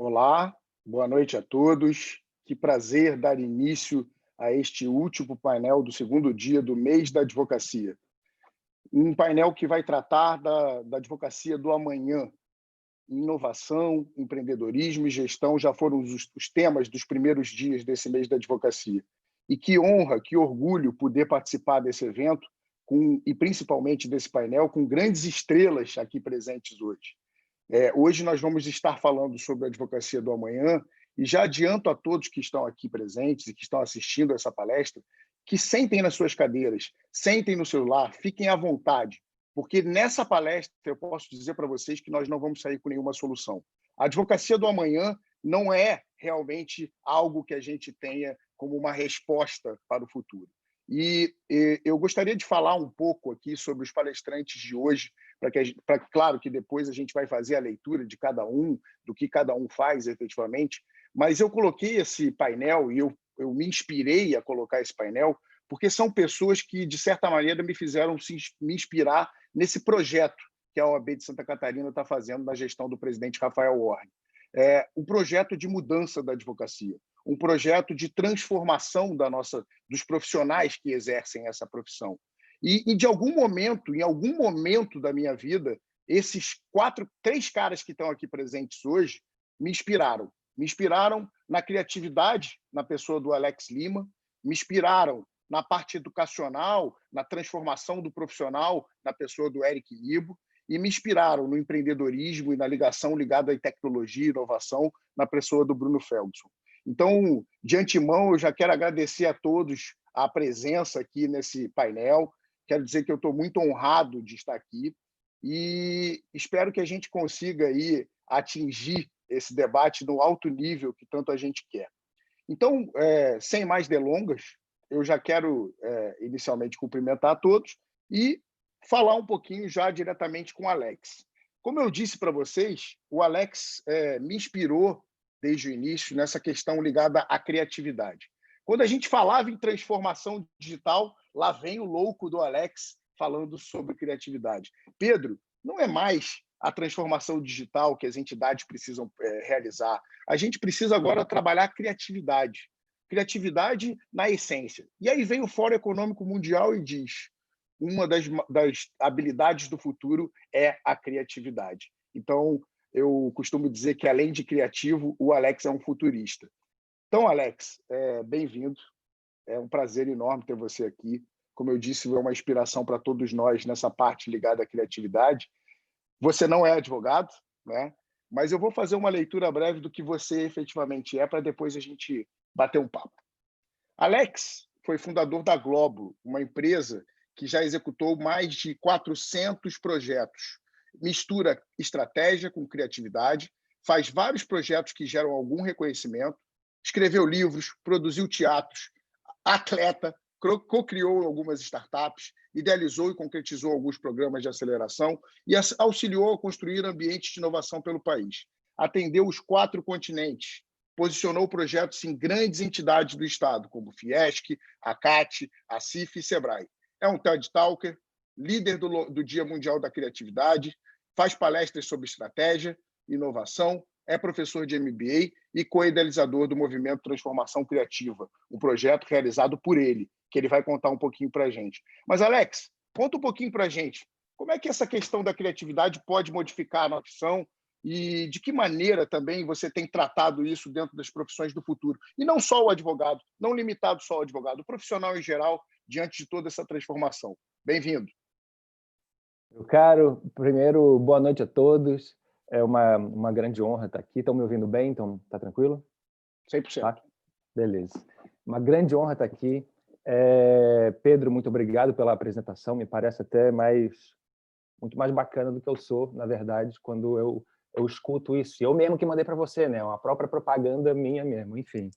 Olá, boa noite a todos. Que prazer dar início a este último painel do segundo dia do mês da advocacia. Um painel que vai tratar da advocacia do amanhã. Inovação, empreendedorismo e gestão já foram os temas dos primeiros dias desse mês da advocacia. E que honra, que orgulho poder participar desse evento e principalmente desse painel com grandes estrelas aqui presentes hoje. Hoje nós vamos estar falando sobre a advocacia do amanhã e já adianto a todos que estão aqui presentes e que estão assistindo essa palestra que sentem nas suas cadeiras, sentem no seu lar, fiquem à vontade, porque nessa palestra eu posso dizer para vocês que nós não vamos sair com nenhuma solução. A advocacia do amanhã não é realmente algo que a gente tenha como uma resposta para o futuro. E eu gostaria de falar um pouco aqui sobre os palestrantes de hoje, claro que depois a gente vai fazer a leitura de cada um, do que cada um faz efetivamente, mas eu coloquei esse painel e eu me inspirei a colocar esse painel porque são pessoas que, de certa maneira, me fizeram me inspirar nesse projeto que a OAB de Santa Catarina está fazendo na gestão do presidente Rafael Warren. Um projeto de mudança da advocacia, um projeto de transformação dos profissionais que exercem essa profissão. E de em algum momento da minha vida, esses três caras que estão aqui presentes hoje me inspiraram. Me inspiraram na criatividade, na pessoa do Alex Lima, me inspiraram na parte educacional, na transformação do profissional, na pessoa do Eric Nibo, e me inspiraram no empreendedorismo e na ligação ligada à tecnologia e inovação, na pessoa do Bruno Feldson. Então, de antemão, eu já quero agradecer a todos a presença aqui nesse painel. Quero dizer que eu estou muito honrado de estar aqui e espero que a gente consiga aí atingir esse debate no alto nível que tanto a gente quer. Então, sem mais delongas, eu já quero inicialmente cumprimentar a todos e falar um pouquinho já diretamente com o Alex. Como eu disse para vocês, o Alex me inspirou desde o início nessa questão ligada à criatividade. Quando a gente falava em transformação digital, lá vem o louco do Alex falando sobre criatividade. Pedro, não é mais a transformação digital que as entidades precisam realizar. A gente precisa agora trabalhar a criatividade. Criatividade na essência. E aí vem o Fórum Econômico Mundial e diz: uma das habilidades do futuro é a criatividade. Então, eu costumo dizer que, além de criativo, o Alex é um futurista. Então, Alex, bem-vindo. É um prazer enorme ter você aqui. Como eu disse, é uma inspiração para todos nós nessa parte ligada à criatividade. Você não é advogado, né? Mas eu vou fazer uma leitura breve do que você efetivamente é, para depois a gente bater um papo. Alex foi fundador da Globo, uma empresa que já executou mais de 400 projetos. Mistura estratégia com criatividade, faz vários projetos que geram algum reconhecimento, escreveu livros, produziu teatros, atleta, co-criou algumas startups, idealizou e concretizou alguns programas de aceleração e auxiliou a construir ambientes de inovação pelo país. Atendeu os 4 continentes, posicionou projetos em grandes entidades do Estado, como Fiesc, a CAT, a CIF e Sebrae. É um TED Talker, líder do Dia Mundial da Criatividade, faz palestras sobre estratégia, inovação, é professor de MBA e co-idealizador do Movimento Transformação Criativa, um projeto realizado por ele, que ele vai contar um pouquinho para a gente. Mas, Alex, conta um pouquinho para a gente. Como é que essa questão da criatividade pode modificar a profissão e de que maneira também você tem tratado isso dentro das profissões do futuro? E não só o advogado, não limitado só ao advogado, o profissional em geral, diante de toda essa transformação. Bem-vindo. Meu caro, primeiro, boa noite a todos. É uma grande honra estar aqui. Estão me ouvindo bem? Então, tá tranquilo? 100%. Tá? Beleza. Uma grande honra estar aqui. Pedro, muito obrigado pela apresentação. Me parece até muito mais bacana do que eu sou, na verdade, quando eu escuto isso. Eu mesmo que mandei para você, né? Uma própria propaganda minha mesmo, enfim.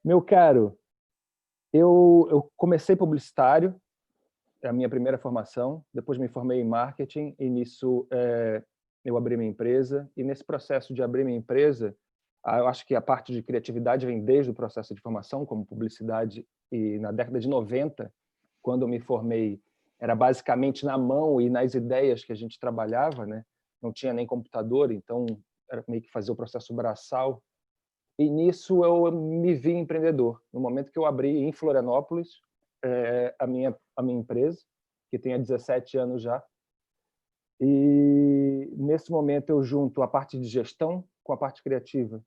Meu caro, eu comecei publicitário, é a minha primeira formação, depois me formei em marketing e nisso eu abri minha empresa, e nesse processo de abrir minha empresa, eu acho que a parte de criatividade vem desde o processo de formação, como publicidade, e na década de 90, quando eu me formei, era basicamente na mão e nas ideias que a gente trabalhava, né? Não tinha nem computador, então era meio que fazer o processo braçal. E nisso eu me vi empreendedor. No momento que eu abri em Florianópolis a minha empresa, que tem há 17 anos já. E nesse momento eu junto a parte de gestão com a parte criativa.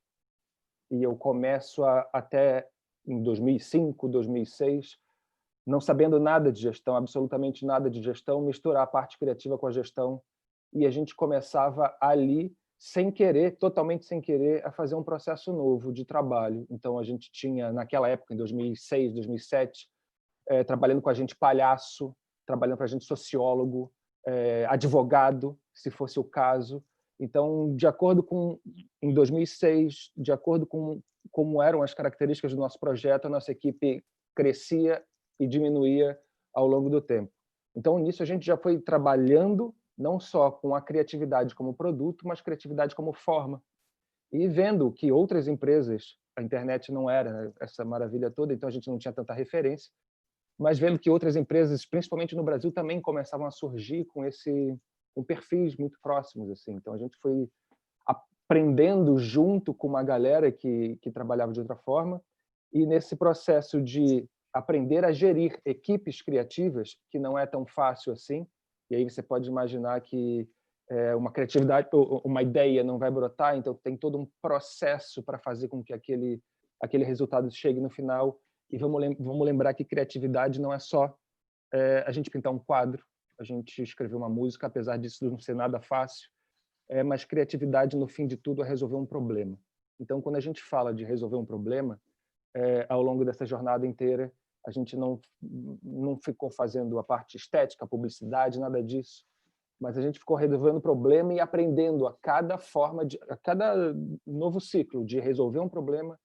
E eu começo até em 2005, 2006, não sabendo nada de gestão, absolutamente nada de gestão, misturar a parte criativa com a gestão. E a gente começava ali, sem querer, totalmente sem querer, a fazer um processo novo de trabalho. Então, a gente tinha, naquela época, em 2006, 2007, trabalhando com a gente palhaço, trabalhando com a gente sociólogo, advogado, se fosse o caso. Então, de acordo com, em 2006, de acordo com como eram as características do nosso projeto, a nossa equipe crescia e diminuía ao longo do tempo. Então, nisso, a gente já foi trabalhando não só com a criatividade como produto, mas criatividade como forma. E vendo que outras empresas, a internet não era essa maravilha toda, então a gente não tinha tanta referência, mas vendo que outras empresas, principalmente no Brasil, também começavam a surgir com perfis muito próximos, assim. Então a gente foi aprendendo junto com uma galera que trabalhava de outra forma, e nesse processo de aprender a gerir equipes criativas, que não é tão fácil assim, e aí você pode imaginar que uma criatividade, uma ideia não vai brotar, então tem todo um processo para fazer com que aquele resultado chegue no final. E vamos lembrar que criatividade não é só a gente pintar um quadro, a gente escrever uma música, apesar disso não ser nada fácil, mas criatividade, no fim de tudo, é resolver um problema. Então, quando a gente fala de resolver um problema, ao longo dessa jornada inteira, a gente não ficou fazendo a parte estética, a publicidade, nada disso, mas a gente ficou resolvendo o problema e aprendendo a cada novo ciclo de resolver um problema.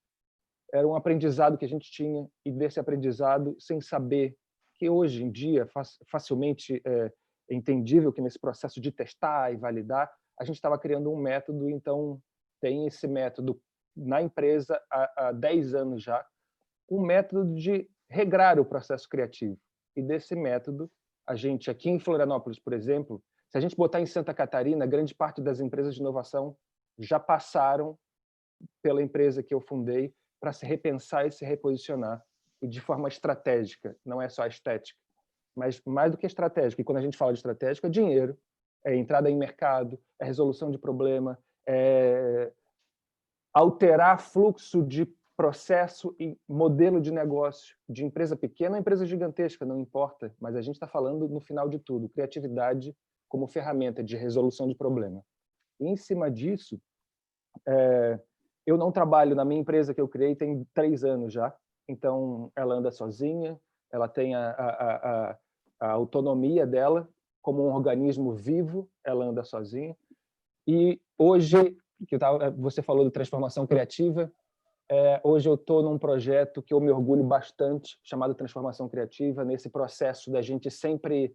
Era um aprendizado que a gente tinha, e desse aprendizado, sem saber que hoje em dia facilmente é entendível que nesse processo de testar e validar, a gente estava criando um método. Então tem esse método na empresa há 10 anos já, um método de regrar o processo criativo. E desse método, a gente aqui em Florianópolis, por exemplo, se a gente botar em Santa Catarina, grande parte das empresas de inovação já passaram pela empresa que eu fundei para se repensar e se reposicionar, e de forma estratégica, não é só estética, mas mais do que estratégica. E quando a gente fala de estratégica, é dinheiro, é entrada em mercado, é resolução de problema, é alterar fluxo de processo e modelo de negócio de empresa pequena a empresa gigantesca, não importa, mas a gente está falando, no final de tudo, criatividade como ferramenta de resolução de problema. E, em cima disso, eu não trabalho na minha empresa que eu criei tem 3 anos já, então ela anda sozinha, ela tem a autonomia dela como um organismo vivo, ela anda sozinha. E hoje, você falou de transformação criativa, hoje eu estou num projeto que eu me orgulho bastante, chamado Transformação Criativa, nesse processo da gente sempre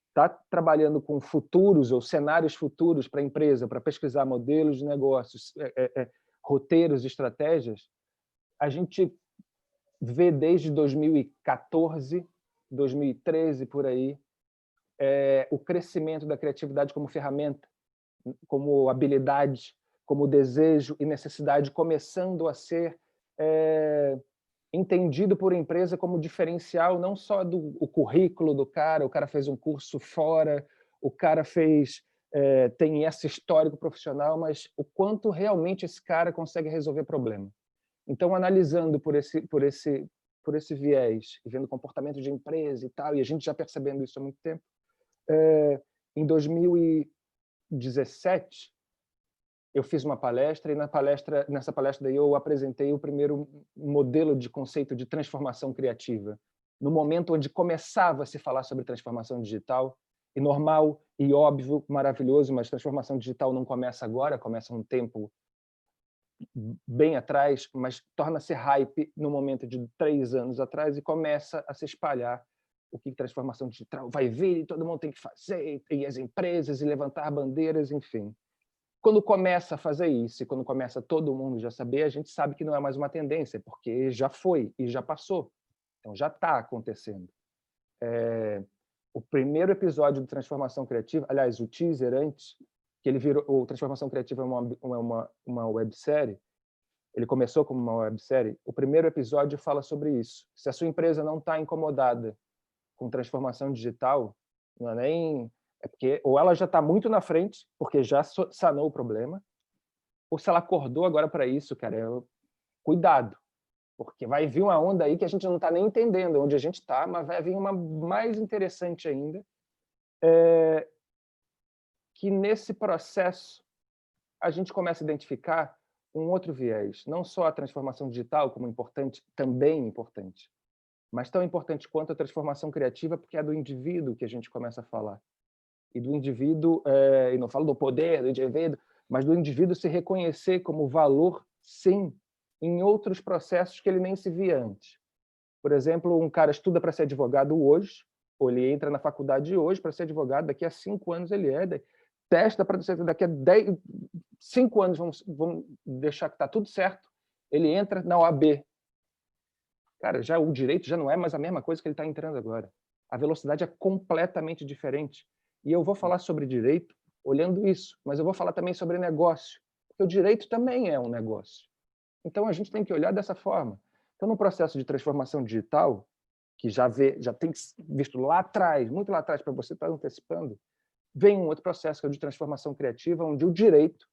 estar trabalhando com futuros ou cenários futuros para a empresa, para pesquisar modelos de negócios, roteiros, estratégias. A gente vê desde 2014, 2013, por aí, o crescimento da criatividade como ferramenta, como habilidade, como desejo e necessidade começando a ser entendido por empresa como diferencial, não só do currículo do cara, o cara fez um curso fora, o cara tem esse histórico profissional, mas o quanto realmente esse cara consegue resolver problema. Então, analisando por esse viés, e vendo o comportamento de empresa e tal, e a gente já percebendo isso há muito tempo, em 2017, eu fiz uma palestra, e nessa palestra daí eu apresentei o primeiro modelo de conceito de transformação criativa, no momento onde começava a se falar sobre transformação digital, e normal e óbvio, maravilhoso, mas transformação digital não começa agora, começa um tempo bem atrás, mas torna-se hype no momento de 3 anos atrás e começa a se espalhar o que transformação digital vai vir e todo mundo tem que fazer, e as empresas, e levantar bandeiras, enfim. Quando começa a fazer isso, e quando começa todo mundo já saber, a gente sabe que não é mais uma tendência, porque já foi e já passou. Então, já está acontecendo. O primeiro episódio de Transformação Criativa, aliás, o teaser antes, que ele virou, o Transformação Criativa é uma websérie, ele começou como uma websérie, o primeiro episódio fala sobre isso. Se a sua empresa não está incomodada com transformação digital, não é nem... É porque ou ela já está muito na frente, porque já sanou o problema, ou se ela acordou agora para isso, cara, cuidado, porque vai vir uma onda aí que a gente não está nem entendendo onde a gente está, mas vai vir uma mais interessante ainda, que nesse processo a gente começa a identificar um outro viés, não só a transformação digital como importante, também importante, mas tão importante quanto a transformação criativa, porque é do indivíduo que a gente começa a falar. E do indivíduo, e não falo do poder do indivíduo, mas do indivíduo se reconhecer como valor, sim, em outros processos que ele nem se via antes. Por exemplo, um cara estuda para ser advogado hoje, ou ele entra na faculdade hoje para ser advogado, daqui a 5 anos ele testa para ser, daqui a 5 anos, vamos deixar que está tudo certo, ele entra na OAB. Cara, já o direito já não é mais a mesma coisa que ele está entrando agora. A velocidade é completamente diferente. E eu vou falar sobre direito olhando isso, mas eu vou falar também sobre negócio, porque o direito também é um negócio. Então, a gente tem que olhar dessa forma. Então, no processo de transformação digital, que já tem visto lá atrás, muito lá atrás, para você estar antecipando, vem um outro processo, que é o de transformação criativa, onde o direito,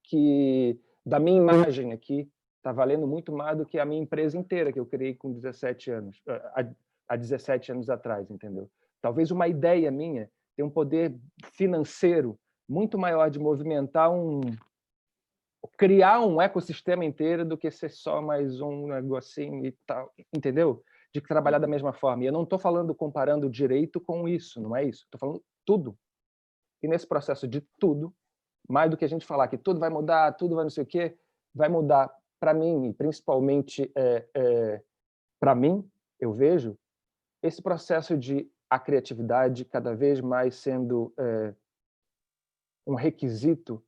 que da minha imagem aqui, está valendo muito mais do que a minha empresa inteira, que eu criei com 17 anos, há 17 anos atrás, entendeu? Talvez uma ideia minha tenha um poder financeiro muito maior de movimentar criar um ecossistema inteiro do que ser só mais um negocinho e tal, entendeu? De trabalhar da mesma forma. E eu não estou comparando o direito com isso, não é isso. Estou falando tudo. E nesse processo de tudo, mais do que a gente falar que tudo vai mudar, tudo vai não sei o quê, vai mudar para mim, e principalmente para mim, eu vejo esse processo de a criatividade cada vez mais sendo um requisito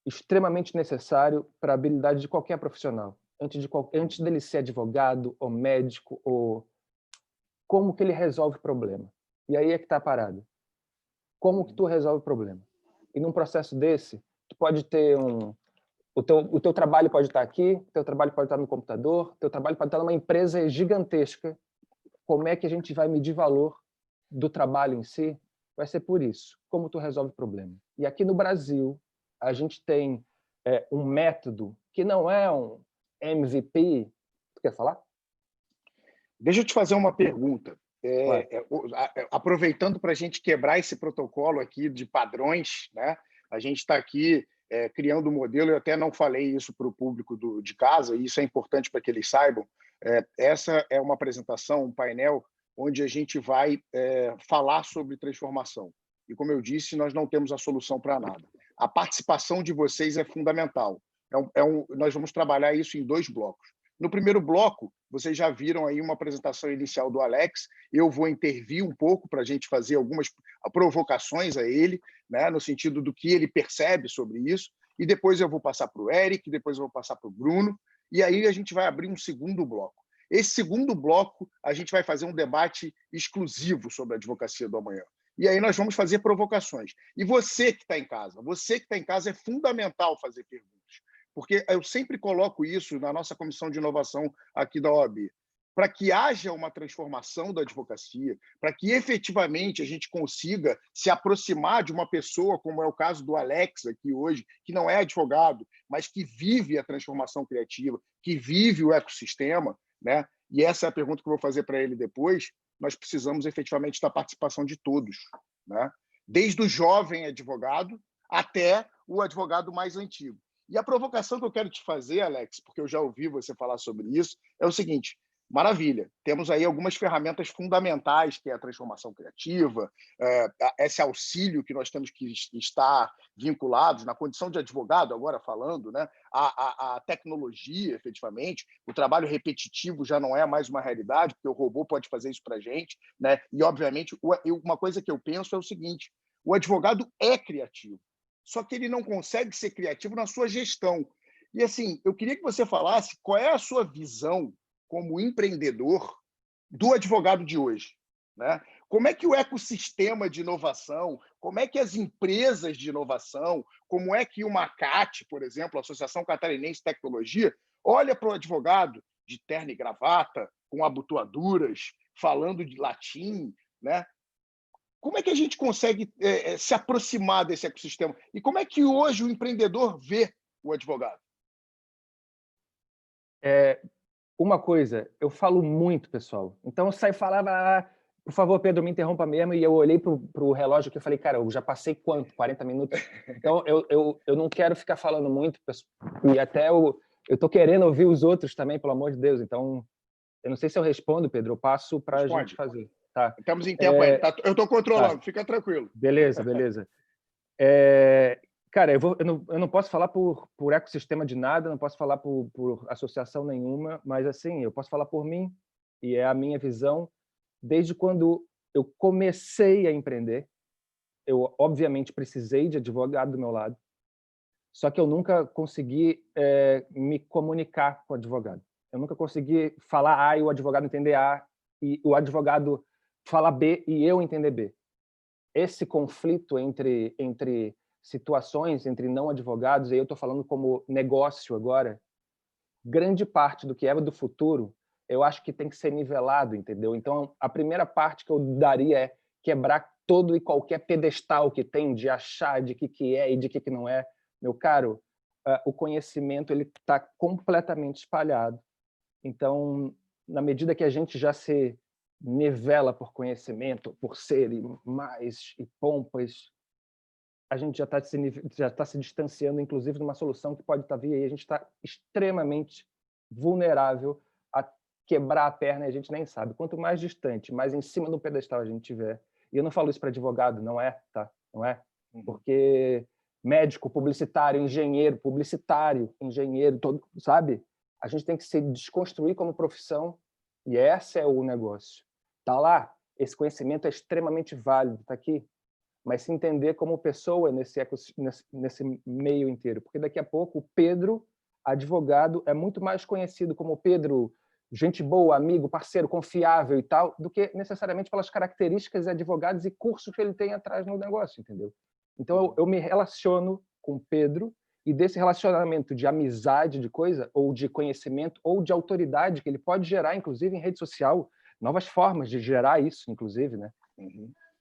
extremamente necessário para a habilidade de qualquer profissional. Antes dele ser advogado ou médico, ou como que ele resolve o problema. E aí é que está a parada. Como que tu resolve o problema? E num processo desse, tu pode ter o teu trabalho pode estar aqui, o teu trabalho pode estar no computador, o teu trabalho pode estar numa empresa gigantesca. Como é que a gente vai medir valor do trabalho em si? Vai ser por isso. Como tu resolve o problema. E aqui no Brasil, a gente tem um método que não é um MVP. Tu quer falar? Deixa eu te fazer uma pergunta. Aproveitando para a gente quebrar esse protocolo aqui de padrões, né? A gente está aqui criando um modelo, eu até não falei isso para o público de casa, e isso é importante para que eles saibam. Essa é uma apresentação, um painel, onde a gente vai falar sobre transformação. E, como eu disse, nós não temos a solução para nada. A participação de vocês é fundamental. Nós vamos trabalhar isso em 2 blocos. No primeiro bloco, vocês já viram aí uma apresentação inicial do Alex. Eu vou intervir um pouco para a gente fazer algumas provocações a ele, né, no sentido do que ele percebe sobre isso. E depois eu vou passar para o Eric, depois eu vou passar para o Bruno. E aí a gente vai abrir um segundo bloco. Esse segundo bloco, a gente vai fazer um debate exclusivo sobre a advocacia do amanhã. E aí nós vamos fazer provocações. E você que está em casa, é fundamental fazer perguntas. Porque eu sempre coloco isso na nossa comissão de inovação aqui da OAB, para que haja uma transformação da advocacia, para que efetivamente a gente consiga se aproximar de uma pessoa, como é o caso do Alex aqui hoje, que não é advogado, mas que vive a transformação criativa, que vive o ecossistema, né? E essa é a pergunta que eu vou fazer para ele depois. Nós precisamos efetivamente da participação de todos, né? Desde o jovem advogado até o advogado mais antigo. E a provocação que eu quero te fazer, Alex, porque eu já ouvi você falar sobre isso, é o seguinte: maravilha, temos aí algumas ferramentas fundamentais, que é a transformação criativa, esse auxílio que nós temos que estar vinculados na condição de advogado, agora falando, né? A tecnologia, efetivamente, o trabalho repetitivo já não é mais uma realidade, porque o robô pode fazer isso para a gente, né? E, obviamente, uma coisa que eu penso é o seguinte: o advogado é criativo, só que ele não consegue ser criativo na sua gestão. E, assim, eu queria que você falasse qual é a sua visão como empreendedor do advogado de hoje, né? Como é que o ecossistema de inovação, como é que as empresas de inovação, como é que uma ACAT, por exemplo, a Associação Catarinense de Tecnologia, olha para o advogado de terno e gravata, com abotoaduras, falando de latim, né? Como é que a gente consegue se aproximar desse ecossistema? E como é que hoje o empreendedor vê o advogado? Uma coisa, eu falo muito, pessoal. Então eu saio e falava, por favor, Pedro, me interrompa mesmo. E eu olhei para o relógio aqui e falei, cara, eu já passei quanto? 40 minutos? Então eu não quero ficar falando muito. E até eu estou querendo ouvir os outros também, pelo amor de Deus. Então, eu não sei se eu respondo, Pedro, eu passo para a gente fazer. Tá. Estamos em tempo ainda. Tá, eu estou controlando, Tá. Fica tranquilo. Beleza. Cara, eu não posso falar por ecossistema de nada, não posso falar por associação nenhuma, mas assim, eu posso falar por mim, e é a minha visão. Desde quando eu comecei a empreender, eu obviamente precisei de advogado do meu lado, só que eu nunca consegui me comunicar com o advogado. Eu nunca consegui falar A e o advogado entender A, e o advogado falar B e eu entender B. Esse conflito entre situações, entre não advogados, e eu estou falando como negócio agora, grande parte do que é do futuro, eu acho que tem que ser nivelado, entendeu? Então, a primeira parte que eu daria é quebrar todo e qualquer pedestal que tem de achar de que é e de que não é. Meu caro, o conhecimento ele está completamente espalhado. Então, na medida que a gente já se nivela por conhecimento, por ser e mais e pompas, a gente já está se distanciando, inclusive, de uma solução que pode estar vindo aí. A gente está extremamente vulnerável a quebrar a perna e a gente nem sabe. Quanto mais distante, mais em cima do pedestal a gente tiver. E eu não falo isso para advogado, não é, tá? Não é? Porque médico, publicitário, engenheiro, todo, sabe? A gente tem que se desconstruir como profissão e esse é o negócio. Tá lá, esse conhecimento é extremamente válido, tá aqui, mas se entender como pessoa nesse meio inteiro. Porque daqui a pouco o Pedro, advogado, é muito mais conhecido como Pedro, gente boa, amigo, parceiro, confiável e tal, do que necessariamente pelas características de advogados e cursos que ele tem atrás no negócio, entendeu? Então eu me relaciono com o Pedro e desse relacionamento de amizade, de coisa, ou de conhecimento, ou de autoridade, que ele pode gerar, inclusive, em rede social, novas formas de gerar isso, inclusive, né?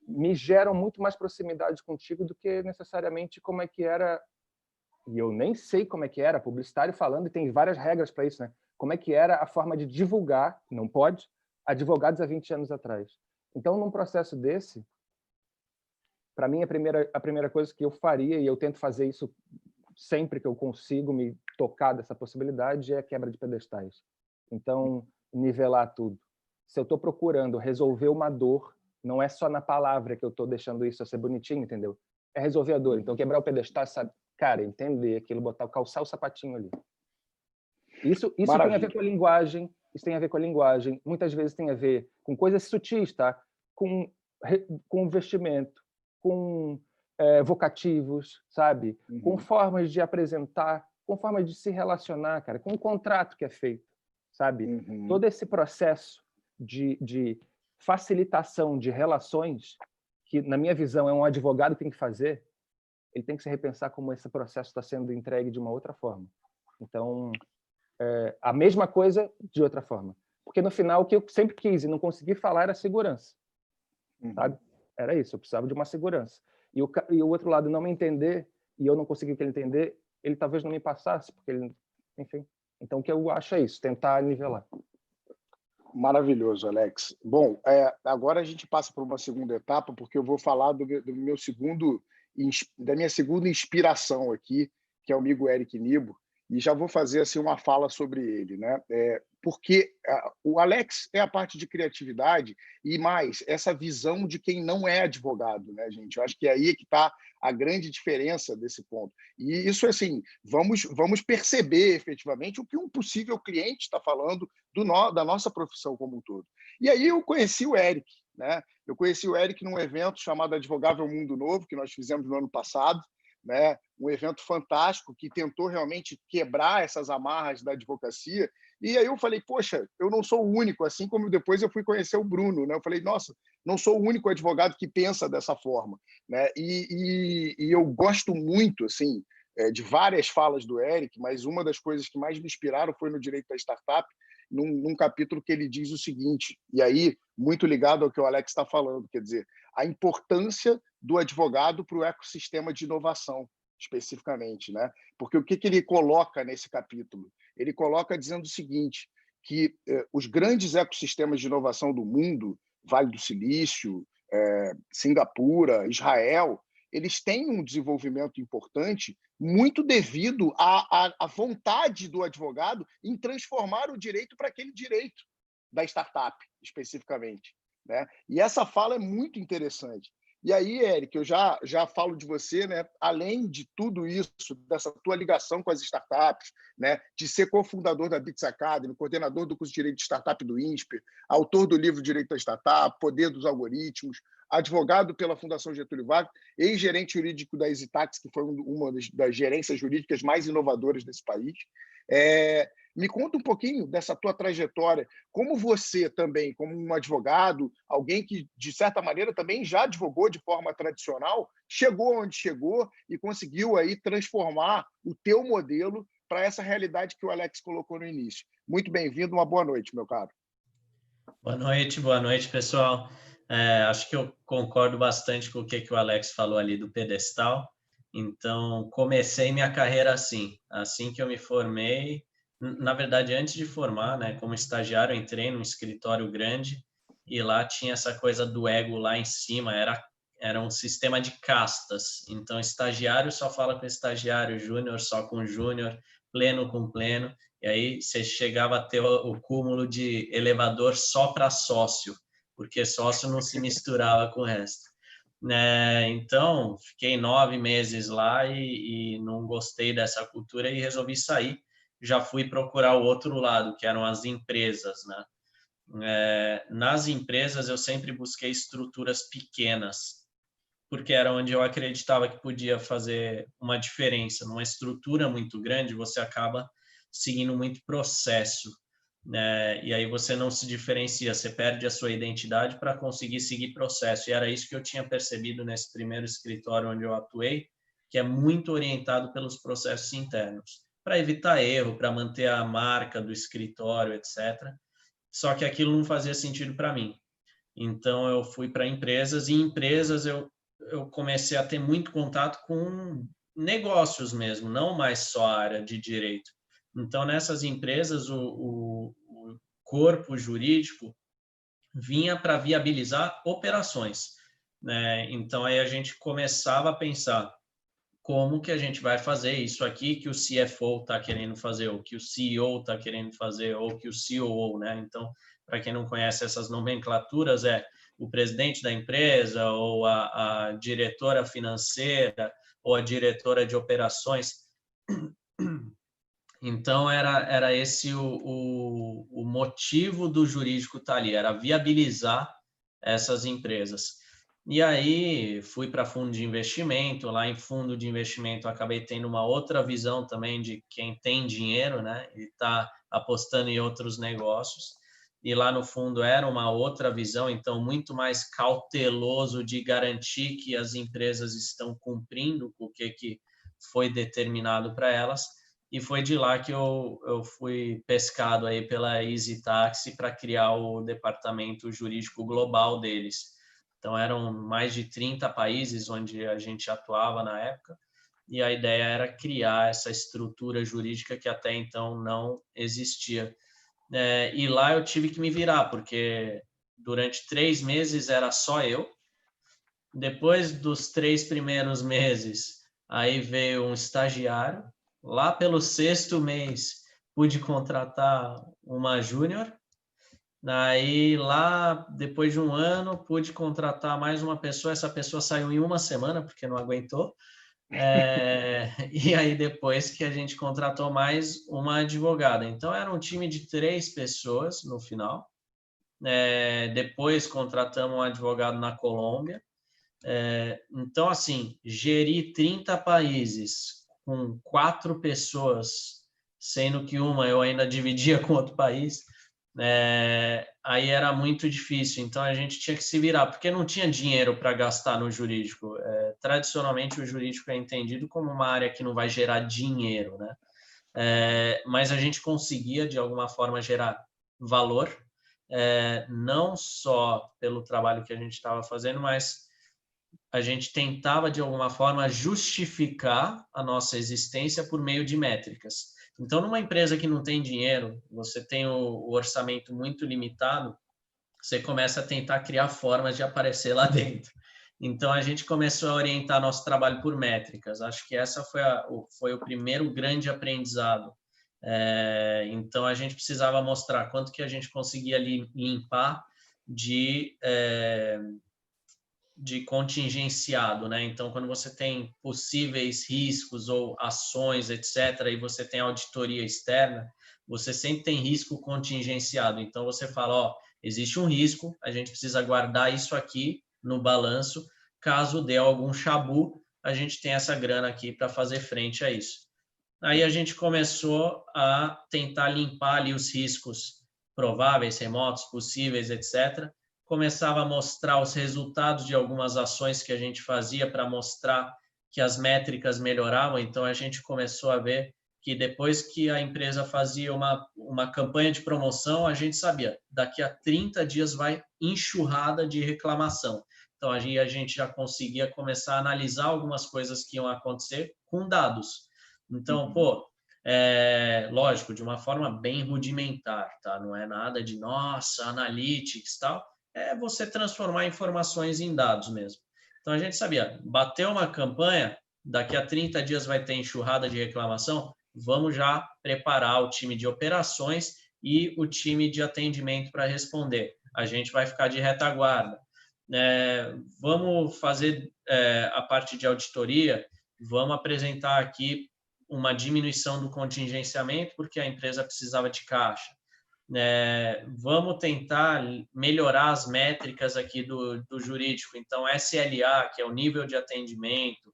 Me geram muito mais proximidade contigo do que necessariamente como é que era, e eu nem sei como é que era, publicitário falando, e tem várias regras para isso, né? Como é que era a forma de divulgar, não pode, advogados há 20 anos atrás. Então, num processo desse, para mim, a primeira coisa que eu faria, e eu tento fazer isso sempre que eu consigo me tocar dessa possibilidade, é a quebra de pedestais. Então, nivelar tudo. Se eu estou procurando resolver uma dor, não é só na palavra que eu estou deixando isso a ser bonitinho, entendeu? É resolver a dor. Então, quebrar o pedestal, sabe? Cara, entender aquilo, calçar o sapatinho ali. Isso tem a ver com a linguagem, isso tem a ver com a linguagem, muitas vezes tem a ver com coisas sutis, tá? Com vestimento, com vocativos, sabe? Com formas de apresentar, com formas de se relacionar, cara, com um contrato que é feito, sabe? Todo esse processo de facilitação de relações, que, na minha visão, é um advogado que tem que fazer, ele tem que se repensar como esse processo está sendo entregue de uma outra forma. Então, a mesma coisa de outra forma. Porque, no final, o que eu sempre quis e não consegui falar era segurança. Sabe? Era isso, eu precisava de uma segurança. E o outro lado não me entender, e eu não consegui que ele entender, ele talvez não me passasse, porque ele... Enfim. Então, o que eu acho é isso, tentar nivelar. Maravilhoso, Alex. Bom, agora a gente passa para uma segunda etapa, porque eu vou falar da minha segunda inspiração aqui, que é o amigo Eric Nibo, e já vou fazer assim uma fala sobre ele, né? Porque o Alex é a parte de criatividade e mais essa visão de quem não é advogado, né, gente? Eu acho que é aí que está a grande diferença desse ponto. E isso, assim, vamos perceber efetivamente o que um possível cliente está falando da nossa profissão como um todo. E aí eu conheci o Eric, né? Eu conheci o Eric num evento chamado Advogável Mundo Novo, que nós fizemos no ano passado, né? Um evento fantástico que tentou realmente quebrar essas amarras da advocacia. E aí eu falei, poxa, eu não sou o único, assim como depois eu fui conhecer o Bruno, né? Eu falei, nossa, não sou o único advogado que pensa dessa forma, né? E eu gosto muito, assim, de várias falas do Eric, mas uma das coisas que mais me inspiraram foi no Direito da Startup, num capítulo que ele diz o seguinte, e aí, muito ligado ao que o Alex está falando, quer dizer, a importância do advogado para o ecossistema de inovação, especificamente, né? Porque o que ele coloca nesse capítulo? Ele coloca dizendo o seguinte, que os grandes ecossistemas de inovação do mundo, Vale do Silício, Singapura, Israel, eles têm um desenvolvimento importante muito devido à vontade do advogado em transformar o direito para aquele direito da startup, especificamente, né? E essa fala é muito interessante. E aí, Eric, eu já falo de você, né? Além de tudo isso, dessa tua ligação com as startups, né? De ser cofundador da Bits Academy, coordenador do curso de Direito de Startup do INSPER, autor do livro Direito da Startup, Poder dos Algoritmos, advogado pela Fundação Getúlio Vargas, ex-gerente jurídico da EasyTax, que foi uma das gerências jurídicas mais inovadoras desse país. Me conta um pouquinho dessa tua trajetória, como você também, como um advogado, alguém que, de certa maneira, também já advogou de forma tradicional, chegou onde chegou e conseguiu aí transformar o teu modelo para essa realidade que o Alex colocou no início. Muito bem-vindo, uma boa noite, meu caro. Boa noite, pessoal. Acho que eu concordo bastante com o que o Alex falou ali do pedestal. Então, comecei minha carreira assim que eu me formei. Na verdade, antes de formar, né, como estagiário, entrei num escritório grande e lá tinha essa coisa do ego lá em cima, era um sistema de castas. Então, estagiário só fala com estagiário, júnior só com júnior, pleno com pleno. E aí você chegava a ter o cúmulo de elevador só para sócio, porque sócio não se misturava com o resto. Então, fiquei 9 meses lá e não gostei dessa cultura e resolvi sair. Já fui procurar o outro lado, que eram as empresas, né? Nas empresas, eu sempre busquei estruturas pequenas, porque era onde eu acreditava que podia fazer uma diferença. Numa estrutura muito grande, você acaba seguindo muito processo, né? E aí você não se diferencia, você perde a sua identidade para conseguir seguir processo. E era isso que eu tinha percebido nesse primeiro escritório onde eu atuei, que é muito orientado pelos processos internos, para evitar erro, para manter a marca do escritório, etc. Só que aquilo não fazia sentido para mim. Então eu fui para empresas e em empresas eu comecei a ter muito contato com negócios mesmo, não mais só a área de direito. Então, nessas empresas, o corpo jurídico vinha para viabilizar operações, né? Então, aí a gente começava a pensar como que a gente vai fazer isso aqui que o CFO está querendo fazer, ou que o CEO está querendo fazer, ou que o COO, né? Então, para quem não conhece essas nomenclaturas, é o presidente da empresa, ou a diretora financeira, ou a diretora de operações. Então, era esse o motivo do jurídico estar ali, era viabilizar essas empresas. E aí, fui para fundo de investimento. Lá em fundo de investimento, acabei tendo uma outra visão também de quem tem dinheiro, né? E está apostando em outros negócios. E lá no fundo era uma outra visão, então, muito mais cauteloso de garantir que as empresas estão cumprindo com o que foi determinado para elas. E foi de lá que eu fui pescado aí pela EasyTax para criar o departamento jurídico global deles. Então, eram mais de 30 países onde a gente atuava na época, e a ideia era criar essa estrutura jurídica que até então não existia. E lá eu tive que me virar, porque durante 3 meses era só eu. Depois dos 3 primeiros meses, aí veio um estagiário. Lá pelo 6º mês, pude contratar uma júnior. Daí, lá, depois de 1 ano, pude contratar mais uma pessoa. Essa pessoa saiu em 1 semana, porque não aguentou. E aí, depois que a gente contratou mais uma advogada. Então, era um time de 3 pessoas no final. Depois, contratamos um advogado na Colômbia. Então, assim, gerir 30 países com 4 pessoas, sendo que uma eu ainda dividia com outro país, aí era muito difícil. Então, a gente tinha que se virar, porque não tinha dinheiro para gastar no jurídico. Tradicionalmente, o jurídico é entendido como uma área que não vai gerar dinheiro, né? Mas a gente conseguia, de alguma forma, gerar valor, não só pelo trabalho que a gente estava fazendo, mas a gente tentava, de alguma forma, justificar a nossa existência por meio de métricas. Então, numa empresa que não tem dinheiro, você tem o orçamento muito limitado, você começa a tentar criar formas de aparecer lá dentro. Então, a gente começou a orientar nosso trabalho por métricas. Acho que essa foi o primeiro grande aprendizado. Então, a gente precisava mostrar quanto que a gente conseguia limpar de contingenciado, né? Então, quando você tem possíveis riscos ou ações, etc., e você tem auditoria externa, você sempre tem risco contingenciado. Então, você fala, ó, existe um risco, a gente precisa guardar isso aqui no balanço, caso dê algum chabu, a gente tem essa grana aqui para fazer frente a isso. Aí a gente começou a tentar limpar ali os riscos prováveis, remotos, possíveis, etc., começava a mostrar os resultados de algumas ações que a gente fazia para mostrar que as métricas melhoravam. Então, a gente começou a ver que depois que a empresa fazia uma campanha de promoção, a gente sabia, daqui a 30 dias vai enxurrada de reclamação. Então, aí a gente já conseguia começar a analisar algumas coisas que iam acontecer com dados. Então, lógico, de uma forma bem rudimentar, tá? Não é nada de, nossa, analytics e tal, você transformar informações em dados mesmo. Então, a gente sabia, bateu uma campanha, daqui a 30 dias vai ter enxurrada de reclamação, vamos já preparar o time de operações e o time de atendimento para responder. A gente vai ficar de retaguarda. Vamos fazer a parte de auditoria, vamos apresentar aqui uma diminuição do contingenciamento, porque a empresa precisava de caixa. Vamos tentar melhorar as métricas aqui do jurídico. Então, SLA, que é o nível de atendimento,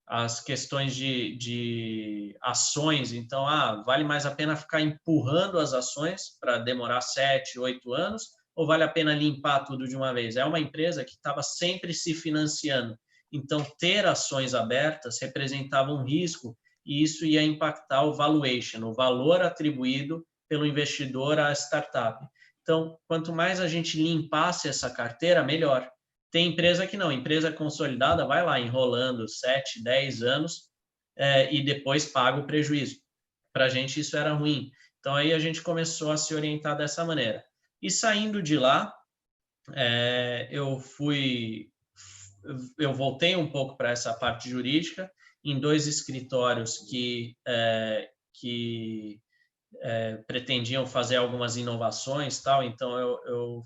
as questões de ações. Então, vale mais a pena ficar empurrando as ações para demorar 7, 8 anos, ou vale a pena limpar tudo de uma vez? É uma empresa que estava sempre se financiando. Então, ter ações abertas representava um risco e isso ia impactar o valuation, o valor atribuído pelo investidor à startup. Então, quanto mais a gente limpasse essa carteira, melhor. Tem empresa que não, empresa consolidada vai lá enrolando 7, 10 anos e depois paga o prejuízo. Para a gente isso era ruim. Então, aí a gente começou a se orientar dessa maneira. E saindo de lá, eu voltei um pouco para essa parte jurídica em 2 escritórios que pretendiam fazer algumas inovações, tal. Então eu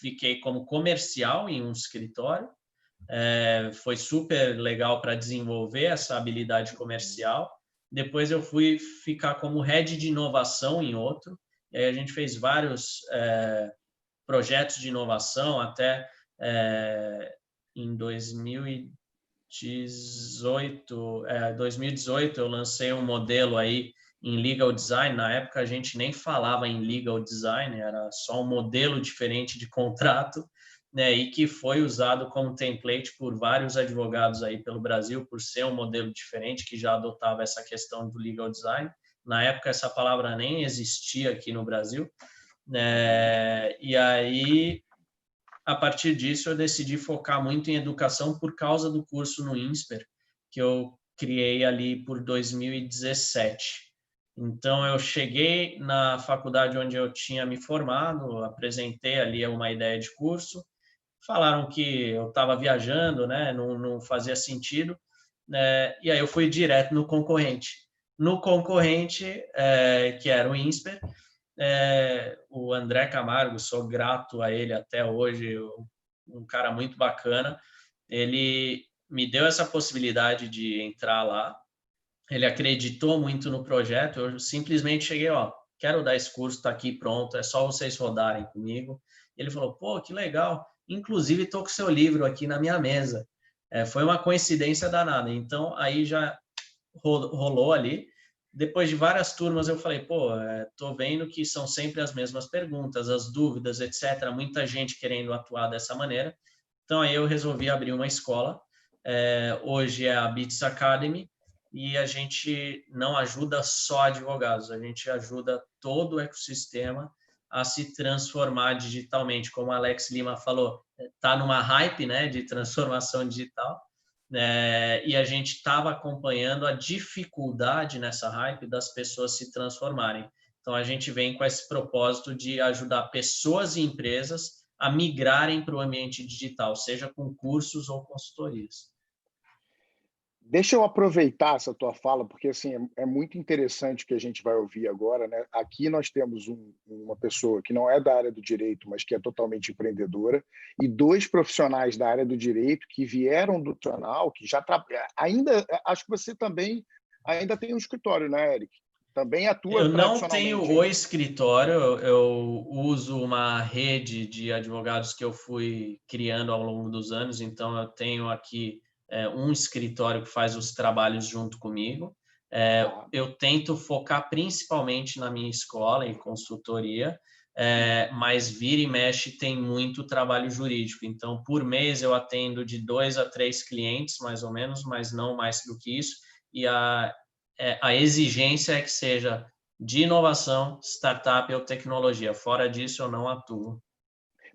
fiquei como comercial em um escritório. Foi super legal para desenvolver essa habilidade comercial. Depois eu fui ficar como head de inovação em outro. E aí a gente fez vários projetos de inovação até em 2018 eu lancei um modelo aí em legal design. Na época a gente nem falava em legal design, era só um modelo diferente de contrato, né? E que foi usado como template por vários advogados aí pelo Brasil, por ser um modelo diferente que já adotava essa questão do legal design. Na época essa palavra nem existia aqui no Brasil. E aí, a partir disso, eu decidi focar muito em educação por causa do curso no INSPER, que eu criei ali por 2017. Então, eu cheguei na faculdade onde eu tinha me formado, apresentei ali uma ideia de curso, falaram que eu estava viajando, né? Não fazia sentido, né? E aí eu fui direto no concorrente. No concorrente, que era o INSPER, o André Camargo, sou grato a ele até hoje, um cara muito bacana. Ele me deu essa possibilidade de entrar lá. Ele acreditou muito no projeto. Eu simplesmente cheguei, quero dar esse curso, está aqui pronto, é só vocês rodarem comigo. Ele falou, pô, que legal. inclusive estou com o seu livro aqui na minha mesa. Foi uma coincidência danada. Então, aí já rolou ali. Depois de várias turmas, eu falei, pô, tô vendo que são sempre as mesmas perguntas, as dúvidas, etc. Muita gente querendo atuar dessa maneira. Então, aí eu resolvi abrir uma escola. Hoje é a Bits Academy, e a gente não ajuda só advogados, a gente ajuda todo o ecossistema a se transformar digitalmente. Como o Alex Lima falou, está numa hype, né, de transformação digital, e a gente estava acompanhando a dificuldade nessa hype das pessoas se transformarem. Então, a gente vem com esse propósito de ajudar pessoas e empresas a migrarem para o ambiente digital, seja com cursos ou consultorias. Deixa eu aproveitar essa tua fala, porque assim, é muito interessante o que a gente vai ouvir agora, né? Aqui nós temos uma pessoa que não é da área do direito, mas que é totalmente empreendedora, e 2 profissionais da área do direito que vieram do tradicional, que já ainda, acho que você também ainda tem um escritório, né, Eric? Também atua Eu não tradicionalmente. tenho o escritório, eu uso uma rede de advogados que eu fui criando ao longo dos anos, então eu tenho aqui um escritório que faz os trabalhos junto comigo. Eu tento focar principalmente na minha escola e consultoria, mas vira e mexe tem muito trabalho jurídico. Então, por mês eu atendo de 2 a 3 clientes, mais ou menos, mas não mais do que isso. E a exigência é que seja de inovação, startup ou tecnologia. Fora disso, eu não atuo.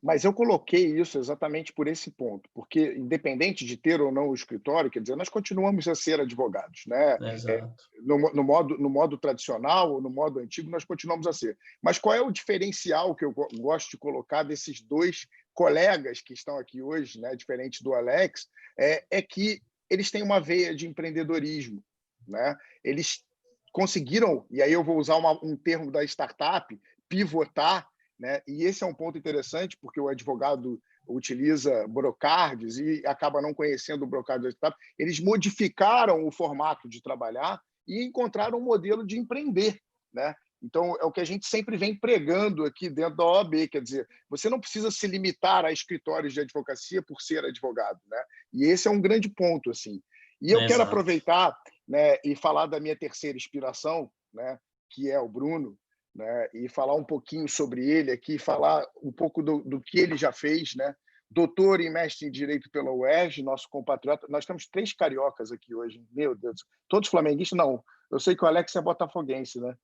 Mas eu coloquei isso exatamente por esse ponto, porque independente de ter ou não o escritório, quer dizer, nós continuamos a ser advogados, né? Exato. No modo tradicional ou no modo antigo, nós continuamos a ser. Mas qual é o diferencial que eu gosto de colocar desses 2 colegas que estão aqui hoje, né, diferente do Alex, é que eles têm uma veia de empreendedorismo, né? Eles conseguiram, e aí eu vou usar um termo da startup, pivotar, né? E esse é um ponto interessante, porque o advogado utiliza brocards e acaba não conhecendo o brocard da startup. Eles modificaram o formato de trabalhar e encontraram um modelo de empreender, né? Então, é o que a gente sempre vem pregando aqui dentro da OAB, quer dizer, você não precisa se limitar a escritórios de advocacia por ser advogado, né? E esse é um grande ponto, assim. E eu quero aproveitar, né, e falar da minha terceira inspiração, né, que é o Bruno, né, e falar um pouquinho sobre ele aqui, falar um pouco do que ele já fez, né? Doutor e mestre em Direito pela UERJ, nosso compatriota. Nós temos 3 cariocas aqui hoje, meu Deus. Todos flamenguistas? Não. Eu sei que o Alex é botafoguense, né?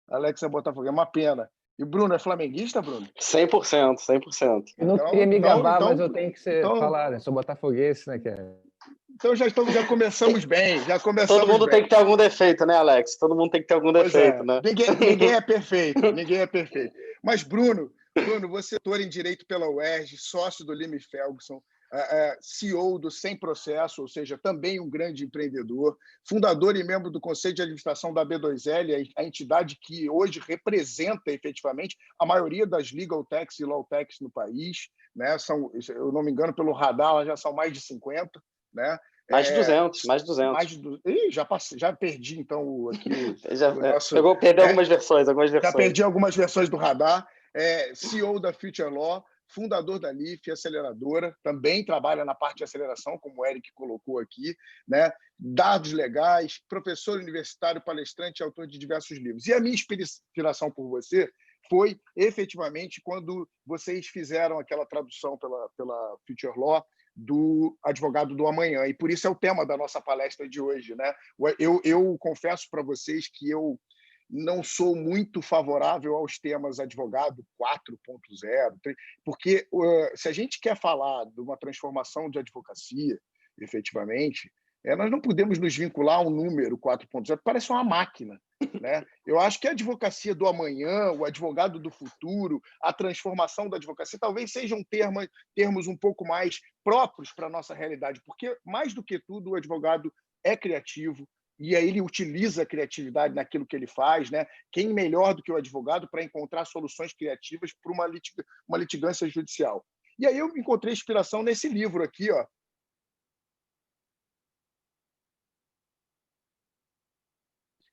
Alex é botafoguense, é uma pena. E o Bruno é flamenguista, Bruno? 100%, 100%. Eu não queria me gabar, mas eu tenho que falar, né? Sou botafoguense, né? Então já começamos bem, Todo mundo tem que ter algum defeito, né, Alex? Todo mundo tem que ter algum defeito, né? Ninguém é perfeito, ninguém é perfeito. Mas, Bruno, você é doutor em Direito pela UERJ, sócio do Lima Ferguson, CEO do Sem Processo, ou seja, também um grande empreendedor, fundador e membro do Conselho de Administração da B2L, a entidade que hoje representa efetivamente a maioria das legal techs e law techs no país, né? São, se eu não me engano, pelo radar, já são mais de 50, né? Mais de 200, mais de 200. Ih, já perdi, então, aqui... Perdeu algumas versões. Já perdi algumas versões do radar. CEO da Future Law, fundador da LIF, aceleradora, também trabalha na parte de aceleração, como o Eric colocou aqui, né? Dados legais, professor universitário, palestrante e autor de diversos livros. E a minha inspiração por você foi, efetivamente, quando vocês fizeram aquela tradução pela Future Law do Advogado do Amanhã, e por isso é o tema da nossa palestra de hoje, né? Eu confesso para vocês que eu não sou muito favorável aos temas advogado 4.0, porque se a gente quer falar de uma transformação de advocacia, efetivamente, nós não podemos nos vincular a um número 4.0, parece uma máquina, né? Eu acho que a advocacia do amanhã, o advogado do futuro, a transformação da advocacia, talvez sejam termos um pouco mais próprios para a nossa realidade, porque, mais do que tudo, o advogado é criativo, e aí ele utiliza a criatividade naquilo que ele faz, né? Quem melhor do que o advogado para encontrar soluções criativas para uma litigância judicial? E aí eu encontrei inspiração nesse livro aqui, ó.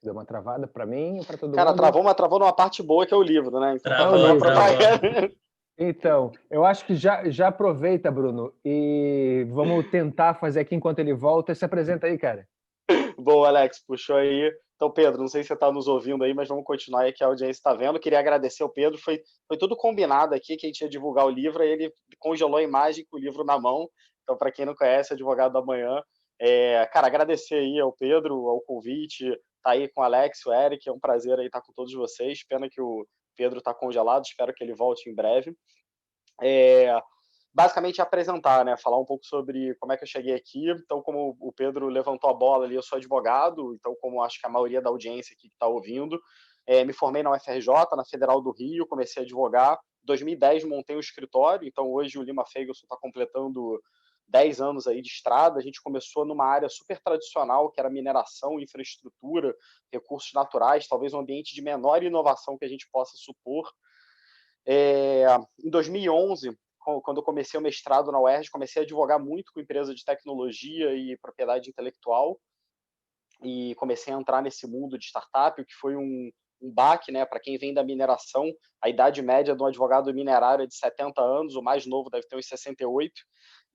Deu uma travada para mim ou para todo mundo? Cara, travou numa parte boa que é o livro, né? Então, travou. Então, eu acho que já aproveita, Bruno, e vamos tentar fazer aqui enquanto ele volta. Se apresenta aí, cara. Bom, Alex, puxou aí. Então, Pedro, não sei se você está nos ouvindo aí, mas vamos continuar aí que a audiência está vendo. Queria agradecer ao Pedro, foi tudo combinado aqui, que a gente ia divulgar o livro, aí ele congelou a imagem com o livro na mão. Então, para quem não conhece, Advogado da Manhã, cara, agradecer aí ao Pedro, ao convite, tá aí com o Alex, o Eric, é um prazer aí estar com todos vocês. Pena que o Pedro está congelado, espero que ele volte em breve. Basicamente apresentar, né? Falar um pouco sobre como é que eu cheguei aqui. Então, como o Pedro levantou a bola ali, eu sou advogado, então, como acho que a maioria da audiência aqui que está ouvindo, me formei na UFRJ, na Federal do Rio, comecei a advogar. Em 2010 montei um escritório, então hoje o Lima Feigelson está completando 10 anos aí de estrada. A gente começou numa área super tradicional, que era mineração, infraestrutura, recursos naturais, talvez um ambiente de menor inovação que a gente possa supor. Em 2011, quando eu comecei o mestrado na UERJ, comecei a advogar muito com empresa de tecnologia e propriedade intelectual, e comecei a entrar nesse mundo de startup, o que foi um baque, né, para quem vem da mineração. A idade média de um advogado minerário é de 70 anos, o mais novo deve ter uns 68.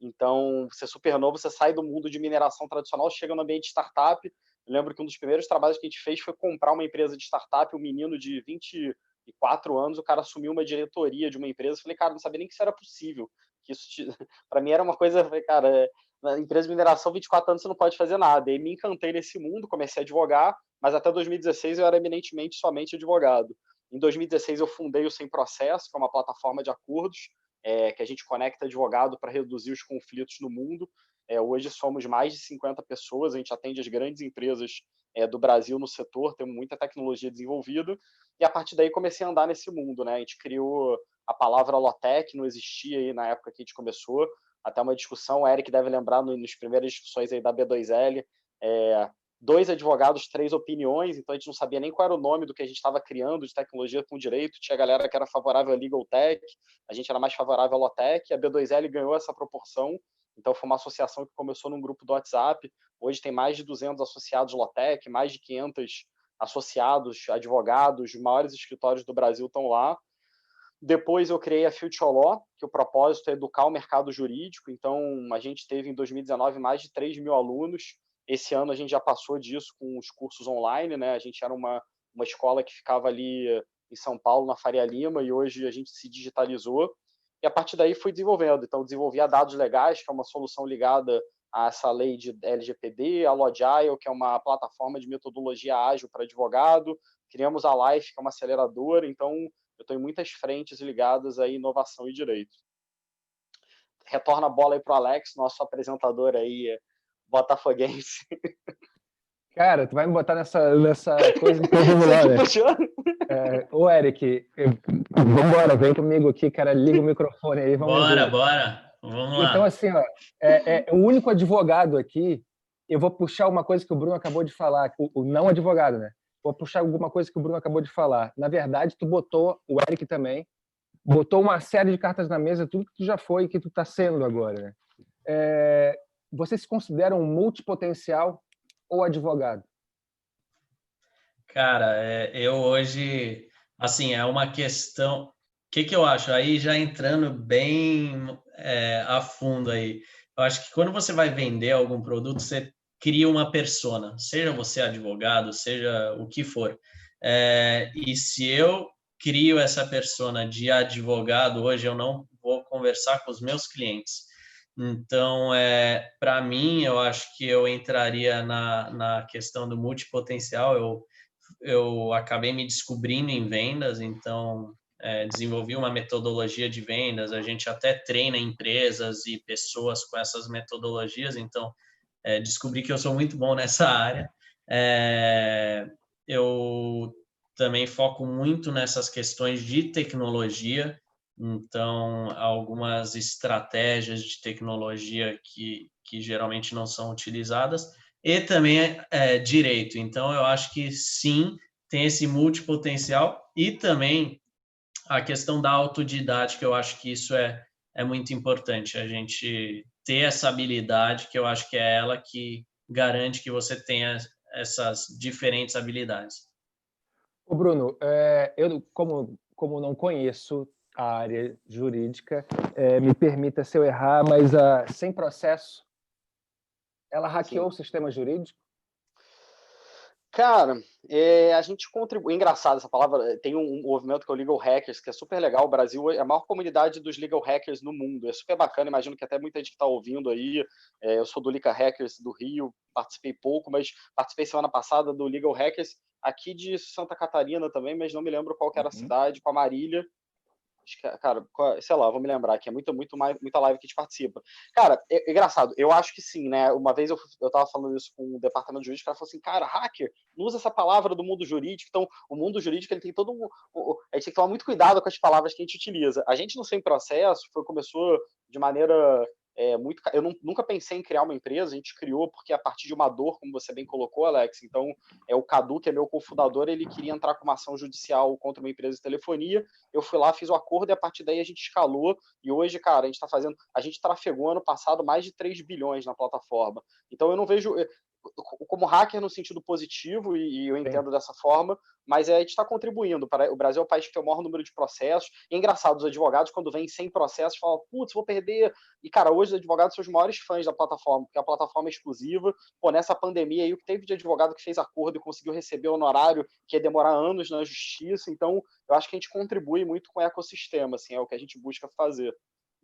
Então, você é super novo, você sai do mundo de mineração tradicional, chega no ambiente de startup. Eu lembro que um dos primeiros trabalhos que a gente fez foi comprar uma empresa de startup, um menino de 24 anos, o cara assumiu uma diretoria de uma empresa. Eu falei, cara, não sabia nem que isso era possível. Que isso para mim era uma coisa, cara, na empresa de mineração, 24 anos você não pode fazer nada. E me encantei nesse mundo, comecei a advogar, mas até 2016 eu era eminentemente somente advogado. Em 2016 eu fundei o Sem Processo, que é uma plataforma de acordos, que a gente conecta advogado para reduzir os conflitos no mundo. Hoje somos mais de 50 pessoas, a gente atende as grandes empresas do Brasil no setor, temos muita tecnologia desenvolvida, e a partir daí comecei a andar nesse mundo, né? A gente criou a palavra Lotec, não existia aí na época que a gente começou, até uma discussão, o Eric deve lembrar nas primeiras discussões aí da B2L, 2 advogados, 3 opiniões, então a gente não sabia nem qual era o nome do que a gente estava criando de tecnologia com direito. Tinha galera que era favorável a Legal Tech, a gente era mais favorável a Lotec, a B2L ganhou essa proporção, então foi uma associação que começou num grupo do WhatsApp. Hoje tem mais de 200 associados Lotec, mais de 500 associados, advogados, os maiores escritórios do Brasil estão lá. Depois eu criei a Future Law, que o propósito é educar o mercado jurídico. Então, a gente teve em 2019 mais de 3 mil alunos. Esse ano a gente já passou disso com os cursos online, né? A gente era uma escola que ficava ali em São Paulo, na Faria Lima, e hoje a gente se digitalizou. E a partir daí fui desenvolvendo. Então, desenvolvi a Dados Legais, que é uma solução ligada a essa lei de LGPD, a Logile, que é uma plataforma de metodologia ágil para advogado. Criamos a Life, que é uma aceleradora. Então, eu estou em muitas frentes ligadas a inovação e direito. Retorna a bola aí para o Alex, nosso apresentador aí, botafoguense. Cara, tu vai me botar nessa coisa, então vamos lá, né? Ô, Eric, vambora, vem comigo aqui, cara, liga o microfone aí, vamos ver. Bora, vamos lá. Então, assim, ó, o único advogado aqui, eu vou puxar uma coisa que o Bruno acabou de falar, o não advogado, né? Vou puxar alguma coisa que o Bruno acabou de falar. Na verdade, tu botou, o Eric também, botou uma série de cartas na mesa, tudo que tu já foi e que tu está sendo agora, né? Você se considera um multipotencial ou advogado? Cara, eu hoje, assim, é uma questão... O que eu acho? Aí já entrando bem a fundo aí. Eu acho que quando você vai vender algum produto, você cria uma persona, seja você advogado, seja o que for. E se eu crio essa persona de advogado, hoje eu não vou conversar com os meus clientes. Então, para mim, eu acho que eu entraria na questão do multipotencial. Eu acabei me descobrindo em vendas, então desenvolvi uma metodologia de vendas. A gente até treina empresas e pessoas com essas metodologias, então descobri que eu sou muito bom nessa área. Eu também foco muito nessas questões de tecnologia, então algumas estratégias de tecnologia que geralmente não são utilizadas, e também direito. Então eu acho que sim, tem esse multipotencial, e também a questão da autodidática. Eu acho que isso é muito importante, a gente ter essa habilidade, que eu acho que é ela que garante que você tenha essas diferentes habilidades. Ô Bruno, eu como não conheço a área jurídica. Me permita se eu errar, mas sem processo, ela hackeou o sistema jurídico? Cara, a gente contribui. Engraçado essa palavra. Tem um movimento que é o Legal Hackers, que é super legal. O Brasil é a maior comunidade dos Legal Hackers no mundo. É super bacana. Imagino que até muita gente que está ouvindo aí. Eu sou do Legal Hackers do Rio, participei pouco, mas participei semana passada do Legal Hackers aqui de Santa Catarina também, mas não me lembro qual que era a cidade, com a Marília. Cara, sei lá, vou me lembrar que é muita live que a gente participa. Cara, é engraçado, eu acho que sim, né? Uma vez eu tava falando isso com o departamento jurídico, o cara falou assim, cara, hacker, não usa essa palavra do mundo jurídico, então o mundo jurídico ele tem todo a gente tem que tomar muito cuidado com as palavras que a gente utiliza. A gente no Sem Processo começou de maneira eu nunca pensei em criar uma empresa, a gente criou porque a partir de uma dor, como você bem colocou, Alex, então o Cadu, que é meu cofundador, ele queria entrar com uma ação judicial contra uma empresa de telefonia, eu fui lá, fiz o acordo e a partir daí a gente escalou e hoje, cara, a gente trafegou ano passado mais de 3 bilhões na plataforma. Então eu não vejo como hacker no sentido positivo, e eu entendo dessa forma, mas a gente está contribuindo. O Brasil é o país que tem o maior número de processos. E é engraçado, os advogados, quando vêm sem processos, falam, putz, vou perder. E, cara, hoje os advogados são os maiores fãs da plataforma, porque a plataforma é exclusiva. Pô, nessa pandemia aí, o que teve de advogado que fez acordo e conseguiu receber honorário, que ia demorar anos na justiça. Então, eu acho que a gente contribui muito com o ecossistema, assim, é o que a gente busca fazer.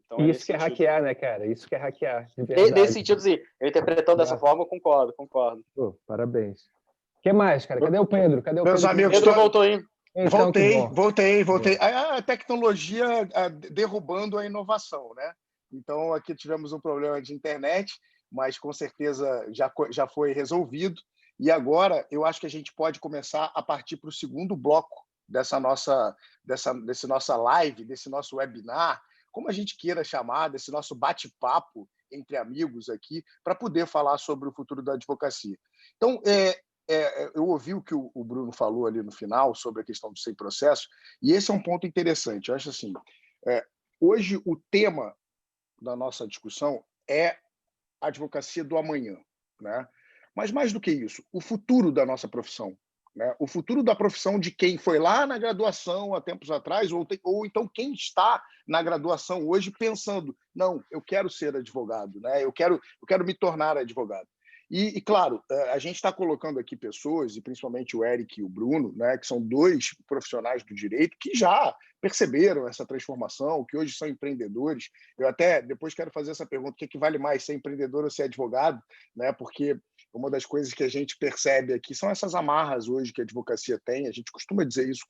Então, Isso que é hackear, né, cara? Isso que é hackear, de verdade. Nesse sentido, sim. Eu interpretando dessa forma, eu concordo. Pô, parabéns. O que mais, cara? Cadê o Pedro? Meus amigos, Pedro voltou aí. Então, voltei. A tecnologia derrubando a inovação, né? Então, aqui tivemos um problema de internet, mas com certeza já foi resolvido. E agora, eu acho que a gente pode começar a partir para o segundo bloco desse nossa live, desse nosso webinar, como a gente queira chamar, desse nosso bate-papo entre amigos aqui, para poder falar sobre o futuro da advocacia. Então, eu ouvi o que o Bruno falou ali no final sobre a questão do sem processo, e esse é um ponto interessante. Eu acho assim, hoje o tema da nossa discussão é a advocacia do amanhã, né? Mas mais do que isso, o futuro da nossa profissão, né? O futuro da profissão de quem foi lá na graduação há tempos atrás, ou então quem está na graduação hoje pensando, não, eu quero ser advogado, né? Eu quero me tornar advogado. E claro, a gente está colocando aqui pessoas, e principalmente o Eric e o Bruno, né, que são dois profissionais do direito que já perceberam essa transformação, que hoje são empreendedores. Eu até depois quero fazer essa pergunta, o que vale mais, ser empreendedor ou ser advogado? Né? Porque uma das coisas que a gente percebe aqui são essas amarras hoje que a advocacia tem. A gente costuma dizer isso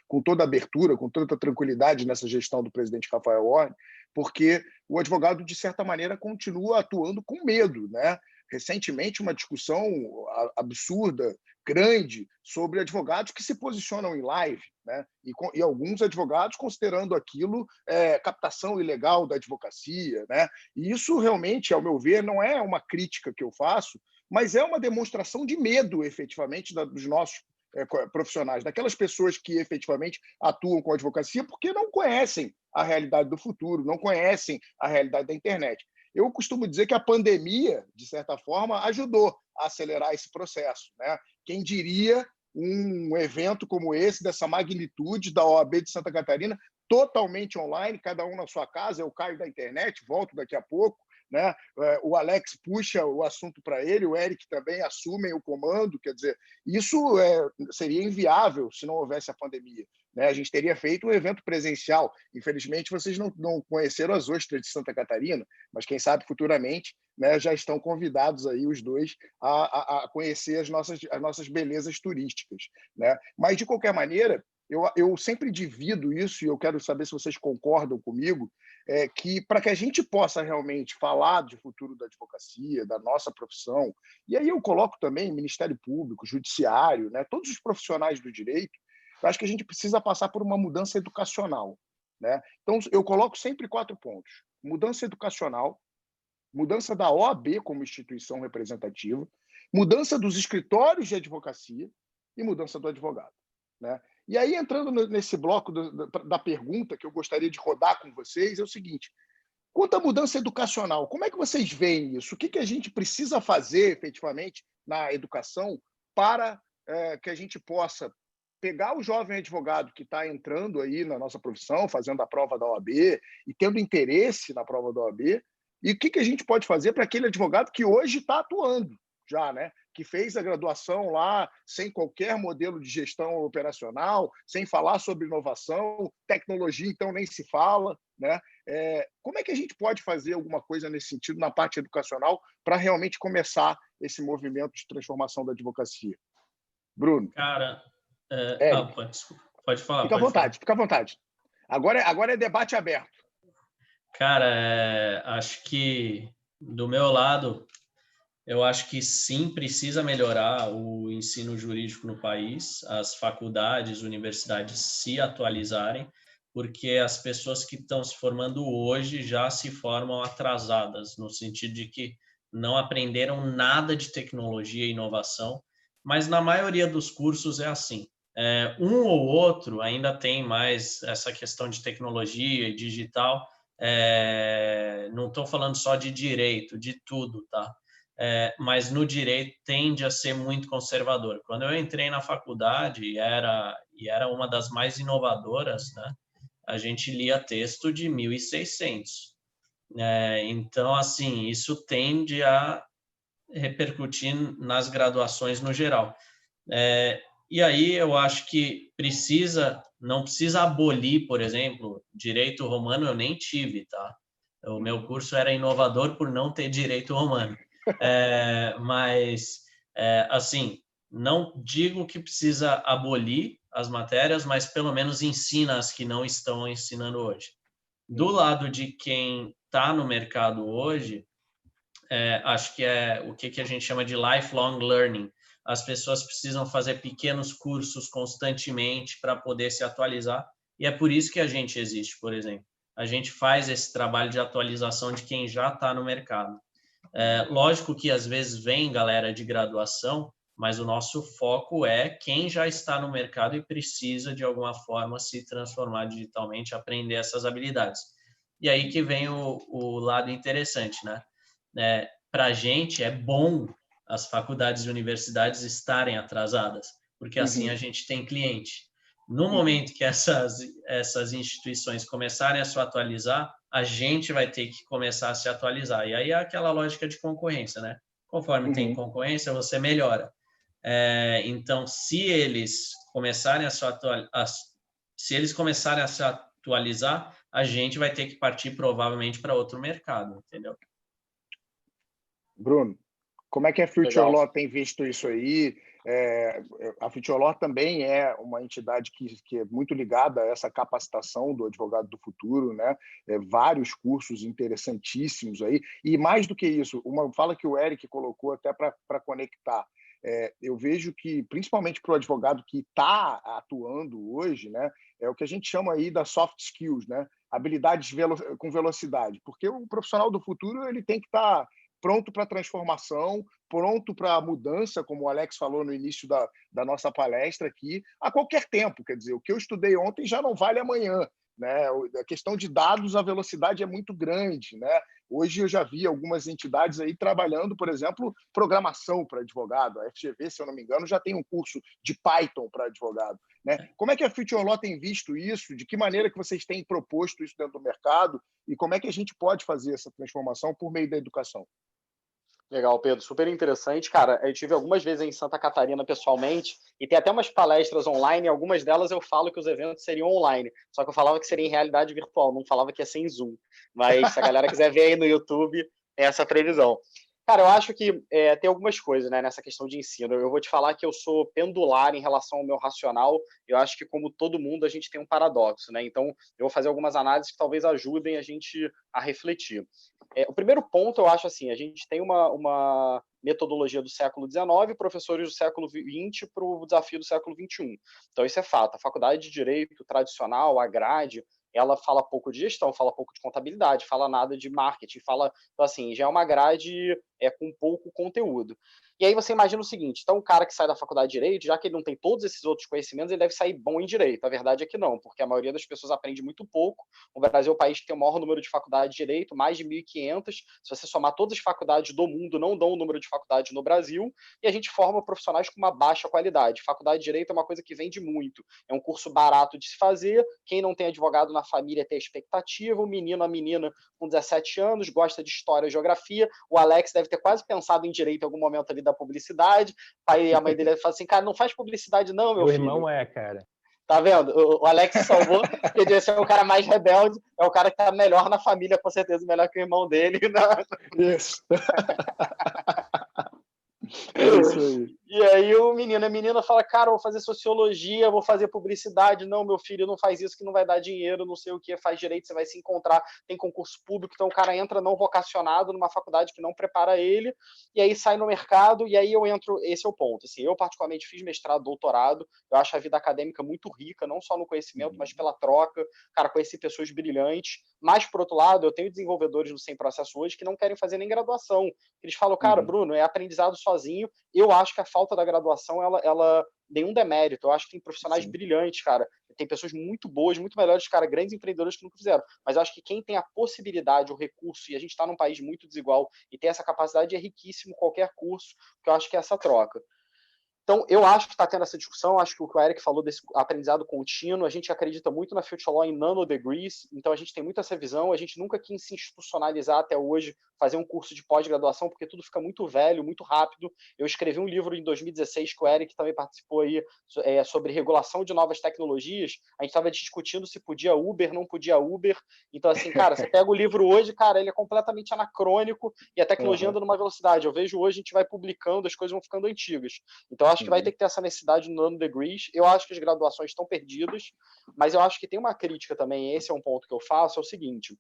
com toda abertura, com toda tranquilidade nessa gestão do presidente Rafael Warren, porque o advogado, de certa maneira, continua atuando com medo, né? Recentemente, uma discussão absurda, grande, sobre advogados que se posicionam em live, né? E alguns advogados considerando aquilo captação ilegal da advocacia, né? E isso realmente, ao meu ver, não é uma crítica que eu faço, mas é uma demonstração de medo, efetivamente, dos nossos profissionais, daquelas pessoas que efetivamente atuam com a advocacia porque não conhecem a realidade do futuro, não conhecem a realidade da internet. Eu costumo dizer que a pandemia, de certa forma, ajudou a acelerar esse processo, né? Quem diria um evento como esse, dessa magnitude da OAB de Santa Catarina, totalmente online, cada um na sua casa, eu caio da internet, volto daqui a pouco, né? O Alex puxa o assunto para ele, o Eric também assume o comando, quer dizer, isso seria inviável se não houvesse a pandemia. Né? A gente teria feito um evento presencial. Infelizmente, vocês não conheceram as ostras de Santa Catarina, mas quem sabe futuramente, né, já estão convidados aí os dois a conhecer as nossas belezas turísticas. Né? Mas, de qualquer maneira, eu sempre divido isso, e eu quero saber se vocês concordam comigo, que para que a gente possa realmente falar do futuro da advocacia, da nossa profissão, e aí eu coloco também Ministério Público, Judiciário, né, todos os profissionais do direito, eu acho que a gente precisa passar por uma mudança educacional. Né? Então, eu coloco sempre 4 pontos. Mudança educacional, mudança da OAB como instituição representativa, mudança dos escritórios de advocacia e mudança do advogado. Né? E aí, entrando nesse bloco da pergunta que eu gostaria de rodar com vocês, é o seguinte: quanto à mudança educacional, como é que vocês veem isso? O que a gente precisa fazer, efetivamente, na educação para que a gente possa pegar o jovem advogado que está entrando aí na nossa profissão, fazendo a prova da OAB e tendo interesse na prova da OAB, e o que a gente pode fazer para aquele advogado que hoje está atuando já, né? Que fez a graduação lá sem qualquer modelo de gestão operacional, sem falar sobre inovação, tecnologia, então nem se fala, né? Como é que a gente pode fazer alguma coisa nesse sentido na parte educacional para realmente começar esse movimento de transformação da advocacia? Bruno. Cara, desculpa. Pode falar, Fica à pode vontade, falar. fica à vontade. Agora é debate aberto. Cara, acho que do meu lado, eu acho que sim, precisa melhorar o ensino jurídico no país, as faculdades, universidades se atualizarem, porque as pessoas que estão se formando hoje já se formam atrasadas, no sentido de que não aprenderam nada de tecnologia e inovação, mas na maioria dos cursos é assim. Um ou outro ainda tem mais essa questão de tecnologia e digital, não estou falando só de direito, de tudo, tá? Mas no direito tende a ser muito conservador. Quando eu entrei na faculdade e era uma das mais inovadoras, né? A gente lia texto de 1600. Então, assim, isso tende a repercutir nas graduações no geral. E aí eu acho que não precisa abolir, por exemplo, direito romano eu nem tive, tá? O meu curso era inovador por não ter direito romano. Mas, assim, não digo que precisa abolir as matérias, mas pelo menos ensina as que não estão ensinando hoje. Do lado de quem está no mercado hoje, acho que é o que a gente chama de lifelong learning. As pessoas precisam fazer pequenos cursos constantemente para poder se atualizar, e é por isso que a gente existe, por exemplo. A gente faz esse trabalho de atualização de quem já está no mercado. Lógico que às vezes vem galera de graduação, mas o nosso foco é quem já está no mercado e precisa de alguma forma se transformar digitalmente, aprender essas habilidades. E aí que vem o lado interessante, né? Para a gente é bom as faculdades e universidades estarem atrasadas, porque assim a gente tem cliente. No momento que essas instituições começarem a se atualizar, a gente vai ter que começar a se atualizar. E aí é aquela lógica de concorrência, né? Conforme tem concorrência, você melhora. Então, se eles começarem a se atualizar, a gente vai ter que partir provavelmente para outro mercado, entendeu? Bruno, como é que a Future Legal. Law tem visto isso aí? A Future Law também é uma entidade que é muito ligada a essa capacitação do advogado do futuro, né? Vários cursos interessantíssimos aí. E mais do que isso, uma fala que o Eric colocou até para conectar. Eu vejo que, principalmente para o advogado que está atuando hoje, né, é o que a gente chama aí da soft skills, né? Habilidades com velocidade. Porque o profissional do futuro ele tem que estar pronto para a transformação, pronto para a mudança, como o Alex falou no início da nossa palestra aqui, a qualquer tempo. Quer dizer, o que eu estudei ontem já não vale amanhã. Né? A questão de dados, a velocidade é muito grande. Né? Hoje eu já vi algumas entidades aí trabalhando, por exemplo, programação para advogado. A FGV, se eu não me engano, já tem um curso de Python para advogado. Né? Como é que a Future Law tem visto isso? De que maneira que vocês têm proposto isso dentro do mercado? E como é que a gente pode fazer essa transformação por meio da educação? Legal, Pedro, super interessante. Cara, eu tive algumas vezes em Santa Catarina pessoalmente e tem até umas palestras online, algumas delas eu falo que os eventos seriam online, só que eu falava que seria em realidade virtual, não falava que ia ser em Zoom. Mas se a galera quiser ver aí no YouTube, é essa previsão. Cara, eu acho que tem algumas coisas, né, nessa questão de ensino. Eu vou te falar que eu sou pendular em relação ao meu racional. Eu acho que, como todo mundo, a gente tem um paradoxo, né? Então, eu vou fazer algumas análises que talvez ajudem a gente a refletir. O primeiro ponto, eu acho assim, a gente tem uma metodologia do século XIX, professores do século XX para o desafio do século XXI. Então, isso é fato. A faculdade de Direito tradicional, a grade, ela fala pouco de gestão, fala pouco de contabilidade, fala nada de marketing, então, assim, já é uma grade com pouco conteúdo. E aí você imagina o seguinte, então o cara que sai da faculdade de Direito, já que ele não tem todos esses outros conhecimentos, ele deve sair bom em Direito. A verdade é que não, porque a maioria das pessoas aprende muito pouco. O Brasil é o país que tem o maior número de faculdades de Direito, mais de 1.500. Se você somar todas as faculdades do mundo, não dão o número de faculdades no Brasil, e a gente forma profissionais com uma baixa qualidade. Faculdade de Direito é uma coisa que vende muito. É um curso barato de se fazer, quem não tem advogado na família tem expectativa, o menino, a menina com 17 anos, gosta de história e geografia, o Alex deve ter quase pensado em Direito em algum momento ali da publicidade, o pai e a mãe dele falam assim, cara, não faz publicidade não, meu filho. Meu irmão cara. Tá vendo? O Alex se salvou, porque devia ser o cara mais rebelde, é o cara que tá melhor na família, com certeza, melhor que o irmão dele. Isso. É isso aí. E aí o menino, a menina fala, cara, eu vou fazer sociologia, vou fazer publicidade. Não, meu filho, não faz isso que não vai dar dinheiro, não sei o que, faz direito, você vai se encontrar, tem concurso público, então o cara entra não vocacionado numa faculdade que não prepara ele, e aí sai no mercado, e aí eu entro, esse é o ponto, assim, eu particularmente fiz mestrado, doutorado, eu acho a vida acadêmica muito rica, não só no conhecimento, mas pela troca, cara, conheci pessoas brilhantes, mas, por outro lado, eu tenho desenvolvedores do Sem Processo hoje que não querem fazer nem graduação, eles falam, cara, Bruno, é aprendizado sozinho, eu acho que a falta da graduação, ela nenhum demérito. Eu acho que tem profissionais brilhantes, cara. Tem pessoas muito boas, muito melhores, cara, grandes empreendedores que nunca fizeram. Mas eu acho que quem tem a possibilidade, o recurso, e a gente está num país muito desigual e tem essa capacidade, é riquíssimo qualquer curso, que eu acho que é essa troca. Então, eu acho que está tendo essa discussão, acho que o que o Eric falou desse aprendizado contínuo, a gente acredita muito na Future Law em nanodegrees, então a gente tem muito essa visão, a gente nunca quis se institucionalizar até hoje, fazer um curso de pós-graduação, porque tudo fica muito velho, muito rápido. Eu escrevi um livro em 2016, que o Eric também participou aí, sobre regulação de novas tecnologias, a gente estava discutindo se podia Uber, não podia Uber, então assim, cara, você pega o livro hoje, cara, ele é completamente anacrônico e a tecnologia anda numa velocidade, eu vejo hoje, a gente vai publicando, as coisas vão ficando antigas. Então, eu acho que vai ter que ter essa necessidade no nanodegrees. Eu acho que as graduações estão perdidas, mas eu acho que tem uma crítica também, esse é um ponto que eu faço, é o seguinte,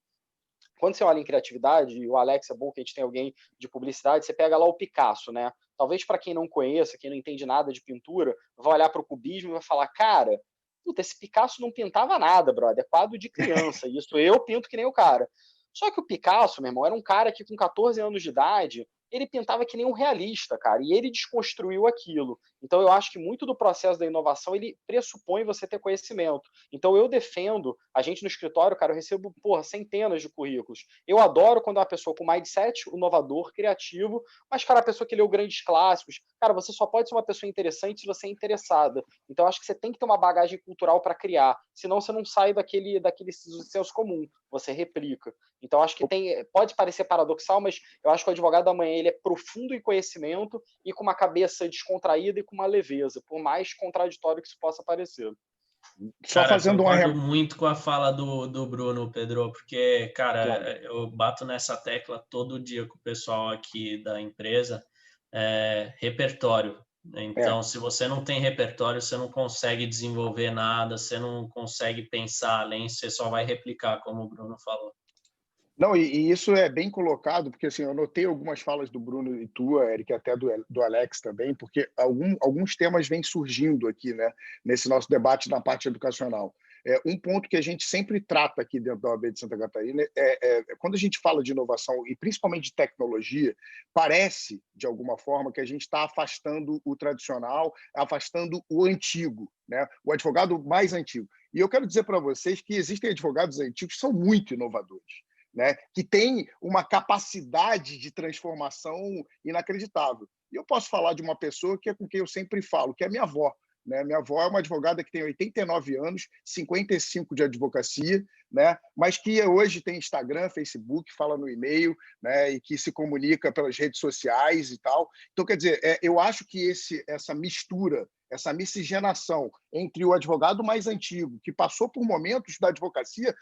quando você olha em criatividade, e o Alex é bom que a gente tem alguém de publicidade, você pega lá o Picasso, né? Talvez para quem não conheça, quem não entende nada de pintura, vai olhar para o cubismo e vai falar, cara, puta, esse Picasso não pintava nada, brother, é quadro de criança, isso eu pinto que nem o cara. Só que o Picasso, meu irmão, era um cara que com 14 anos de idade, ele pintava que nem um realista, cara, e ele desconstruiu aquilo. Então eu acho que muito do processo da inovação, ele pressupõe você ter conhecimento. Então eu defendo, a gente no escritório, cara, eu recebo, centenas de currículos. Eu adoro quando é uma pessoa com mindset inovador, criativo, mas, cara, a pessoa que leu grandes clássicos, cara, você só pode ser uma pessoa interessante se você é interessada. Então eu acho que você tem que ter uma bagagem cultural para criar, senão você não sai daquele senso comum, você replica. Então acho que pode parecer paradoxal, mas eu acho que o advogado da manhã, ele é profundo em conhecimento e com uma cabeça descontraída e com uma leveza, por mais contraditório que isso possa parecer. Só fazendo concordo muito com a fala do Bruno, Pedro, porque, cara, eu bato nessa tecla todo dia com o pessoal aqui da empresa, repertório. Então, se você não tem repertório, você não consegue desenvolver nada, você não consegue pensar além, você só vai replicar, como o Bruno falou. Não, e isso é bem colocado, porque assim, eu notei algumas falas do Bruno e tua, Eric, até do Alex também, porque alguns temas vêm surgindo aqui, né, nesse nosso debate na parte educacional. Um ponto que a gente sempre trata aqui dentro da OAB de Santa Catarina quando a gente fala de inovação, e principalmente de tecnologia, parece, de alguma forma, que a gente está afastando o tradicional, afastando o antigo, né, o advogado mais antigo. E eu quero dizer para vocês que existem advogados antigos que são muito inovadores, né, que tem uma capacidade de transformação inacreditável. E eu posso falar de uma pessoa que é com quem eu sempre falo, que é minha avó. Né? Minha avó é uma advogada que tem 89 anos, 55 de advocacia, né? Mas que hoje tem Instagram, Facebook, fala no e-mail, né? E que se comunica pelas redes sociais e tal. Então, quer dizer, eu acho que essa mistura, essa miscigenação entre o advogado mais antigo, que passou por momentos da advocacia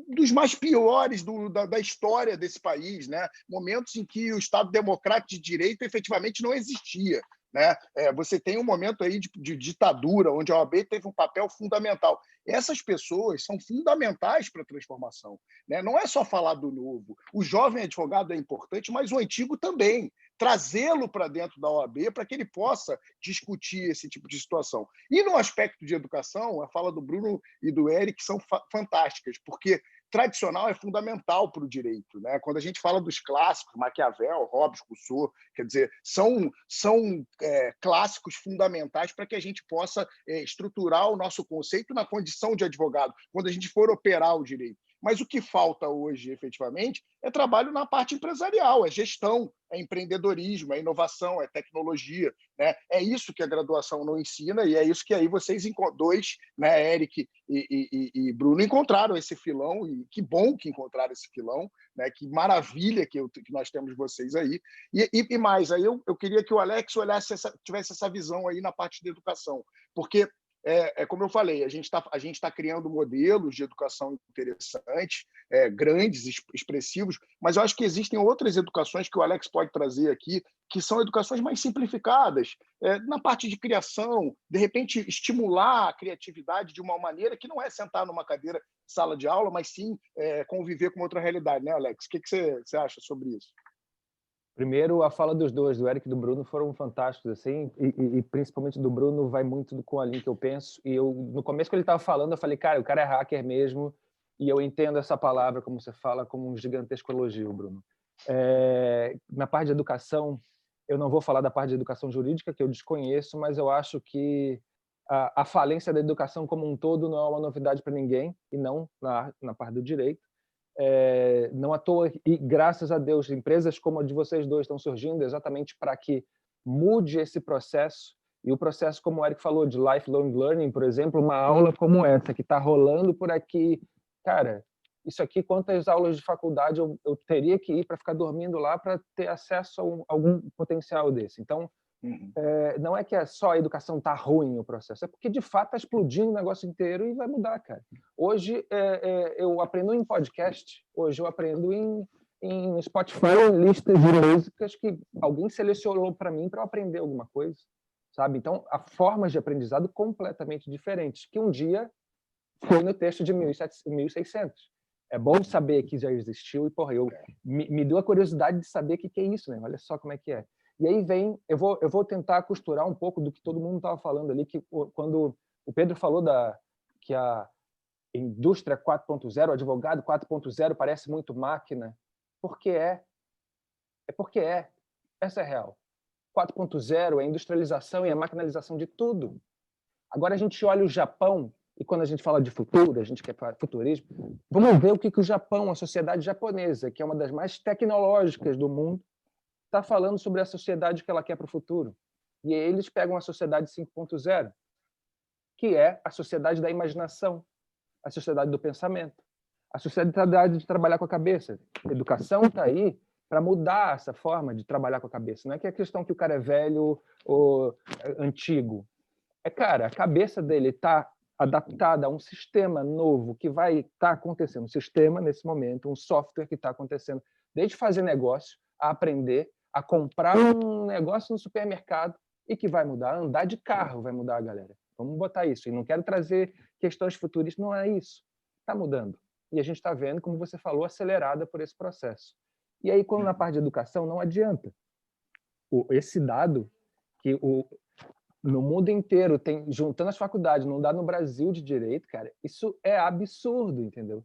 dos mais piores da história desse país, né? Momentos em que o Estado Democrático de Direito efetivamente não existia, né? Você tem um momento aí de ditadura, onde a OAB teve um papel fundamental. Essas pessoas são fundamentais para a transformação, né? Não é só falar do novo. O jovem advogado é importante, mas o antigo também trazê-lo para dentro da OAB para que ele possa discutir esse tipo de situação. E no aspecto de educação, a fala do Bruno e do Eric são fantásticas, porque tradicional é fundamental para o direito, né? Quando a gente fala dos clássicos, Maquiavel, Hobbes, Rousseau, quer dizer, são clássicos fundamentais para que a gente possa estruturar o nosso conceito na condição de advogado, quando a gente for operar o direito. Mas o que falta hoje, efetivamente, é trabalho na parte empresarial, é gestão, é empreendedorismo, é inovação, é tecnologia, né? É isso que a graduação não ensina e é isso que aí vocês dois, né, Eric e Bruno, encontraram esse filão, e que bom que encontraram esse filão, né? Que maravilha que nós temos vocês aí. E mais, aí eu queria que o Alex tivesse essa visão aí na parte de educação, porque como eu falei, a gente tá criando modelos de educação interessantes, grandes, expressivos, mas eu acho que existem outras educações que o Alex pode trazer aqui, que são educações mais simplificadas, na parte de criação, de repente estimular a criatividade de uma maneira que não é sentar numa cadeira de sala de aula, mas sim conviver com outra realidade, né, Alex? O que você acha sobre isso? Primeiro, a fala dos dois, do Eric e do Bruno, foram fantásticos, assim, e principalmente do Bruno vai muito com a linha que eu penso. E no começo que ele estava falando, eu falei, cara, o cara é hacker mesmo, e eu entendo essa palavra, como você fala, como um gigantesco elogio, Bruno. Na parte de educação, eu não vou falar da parte de educação jurídica, que eu desconheço, mas eu acho que a falência da educação como um todo não é uma novidade para ninguém, e não na parte do direito. Não à toa, e graças a Deus, empresas como a de vocês dois estão surgindo exatamente para que mude esse processo, e o processo, como o Eric falou, de lifelong learning, por exemplo, uma aula como essa, que está rolando por aqui, cara, isso aqui, quantas aulas de faculdade eu teria que ir para ficar dormindo lá para ter acesso a algum potencial desse? Então, não é que só a educação está ruim o processo, é porque de fato está explodindo o negócio inteiro e vai mudar, cara. Hoje eu aprendo em podcast, hoje eu aprendo em Spotify, listas de músicas que alguém selecionou para mim para eu aprender alguma coisa, sabe? Então, há formas de aprendizado completamente diferentes, que um dia foi no texto de 1600. É bom saber que já existiu e, porra, me deu a curiosidade de saber o que é isso, né? Olha só como é que é. E aí eu vou tentar costurar um pouco do que todo mundo estava falando ali, que quando o Pedro falou que a indústria 4.0, o advogado 4.0 parece muito máquina, porque porque essa é real. 4.0 é a industrialização e a maquinalização de tudo. Agora a gente olha o Japão, e quando a gente fala de futuro, a gente quer falar futurismo, vamos ver o que o Japão, a sociedade japonesa, que é uma das mais tecnológicas do mundo, está falando sobre a sociedade que ela quer para o futuro. E aí eles pegam a sociedade 5.0, que é a sociedade da imaginação, a sociedade do pensamento, a sociedade de trabalhar com a cabeça. A educação está aí para mudar essa forma de trabalhar com a cabeça. Não é que é questão que o cara é velho ou antigo. Cara, a cabeça dele está adaptada a um sistema novo que vai estar acontecendo. Um sistema, nesse momento, um software que está acontecendo. Desde fazer negócio, a aprender, a comprar um negócio no supermercado e que vai mudar. Andar de carro vai mudar, galera. Vamos botar isso. E não quero trazer questões futuristas, não é isso. Está mudando. E a gente está vendo, como você falou, acelerada por esse processo. E aí, quando na parte de educação, não adianta. Esse dado que no mundo inteiro, juntando as faculdades, não dá no Brasil de direito, cara, isso é absurdo, entendeu?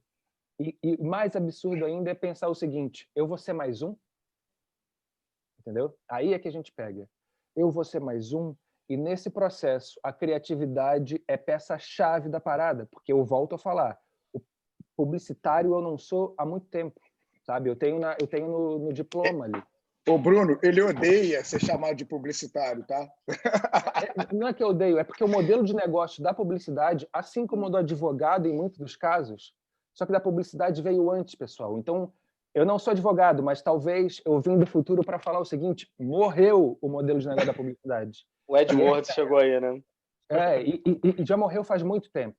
E mais absurdo ainda é pensar o seguinte, eu vou ser mais um, entendeu? Aí é que a gente pega. Eu vou ser mais um, e nesse processo, a criatividade é peça-chave da parada, porque eu volto a falar, o publicitário eu não sou há muito tempo, sabe? Eu tenho no diploma ali. Ô, Bruno, ele odeia ser chamado de publicitário, tá? Não é que eu odeio, é porque o modelo de negócio da publicidade, assim como o do advogado em muitos dos casos, só que da publicidade veio antes, pessoal. Então, eu não sou advogado, mas talvez eu vim do futuro para falar o seguinte, morreu o modelo de negócio da publicidade. O Edward chegou aí, né? E já morreu faz muito tempo.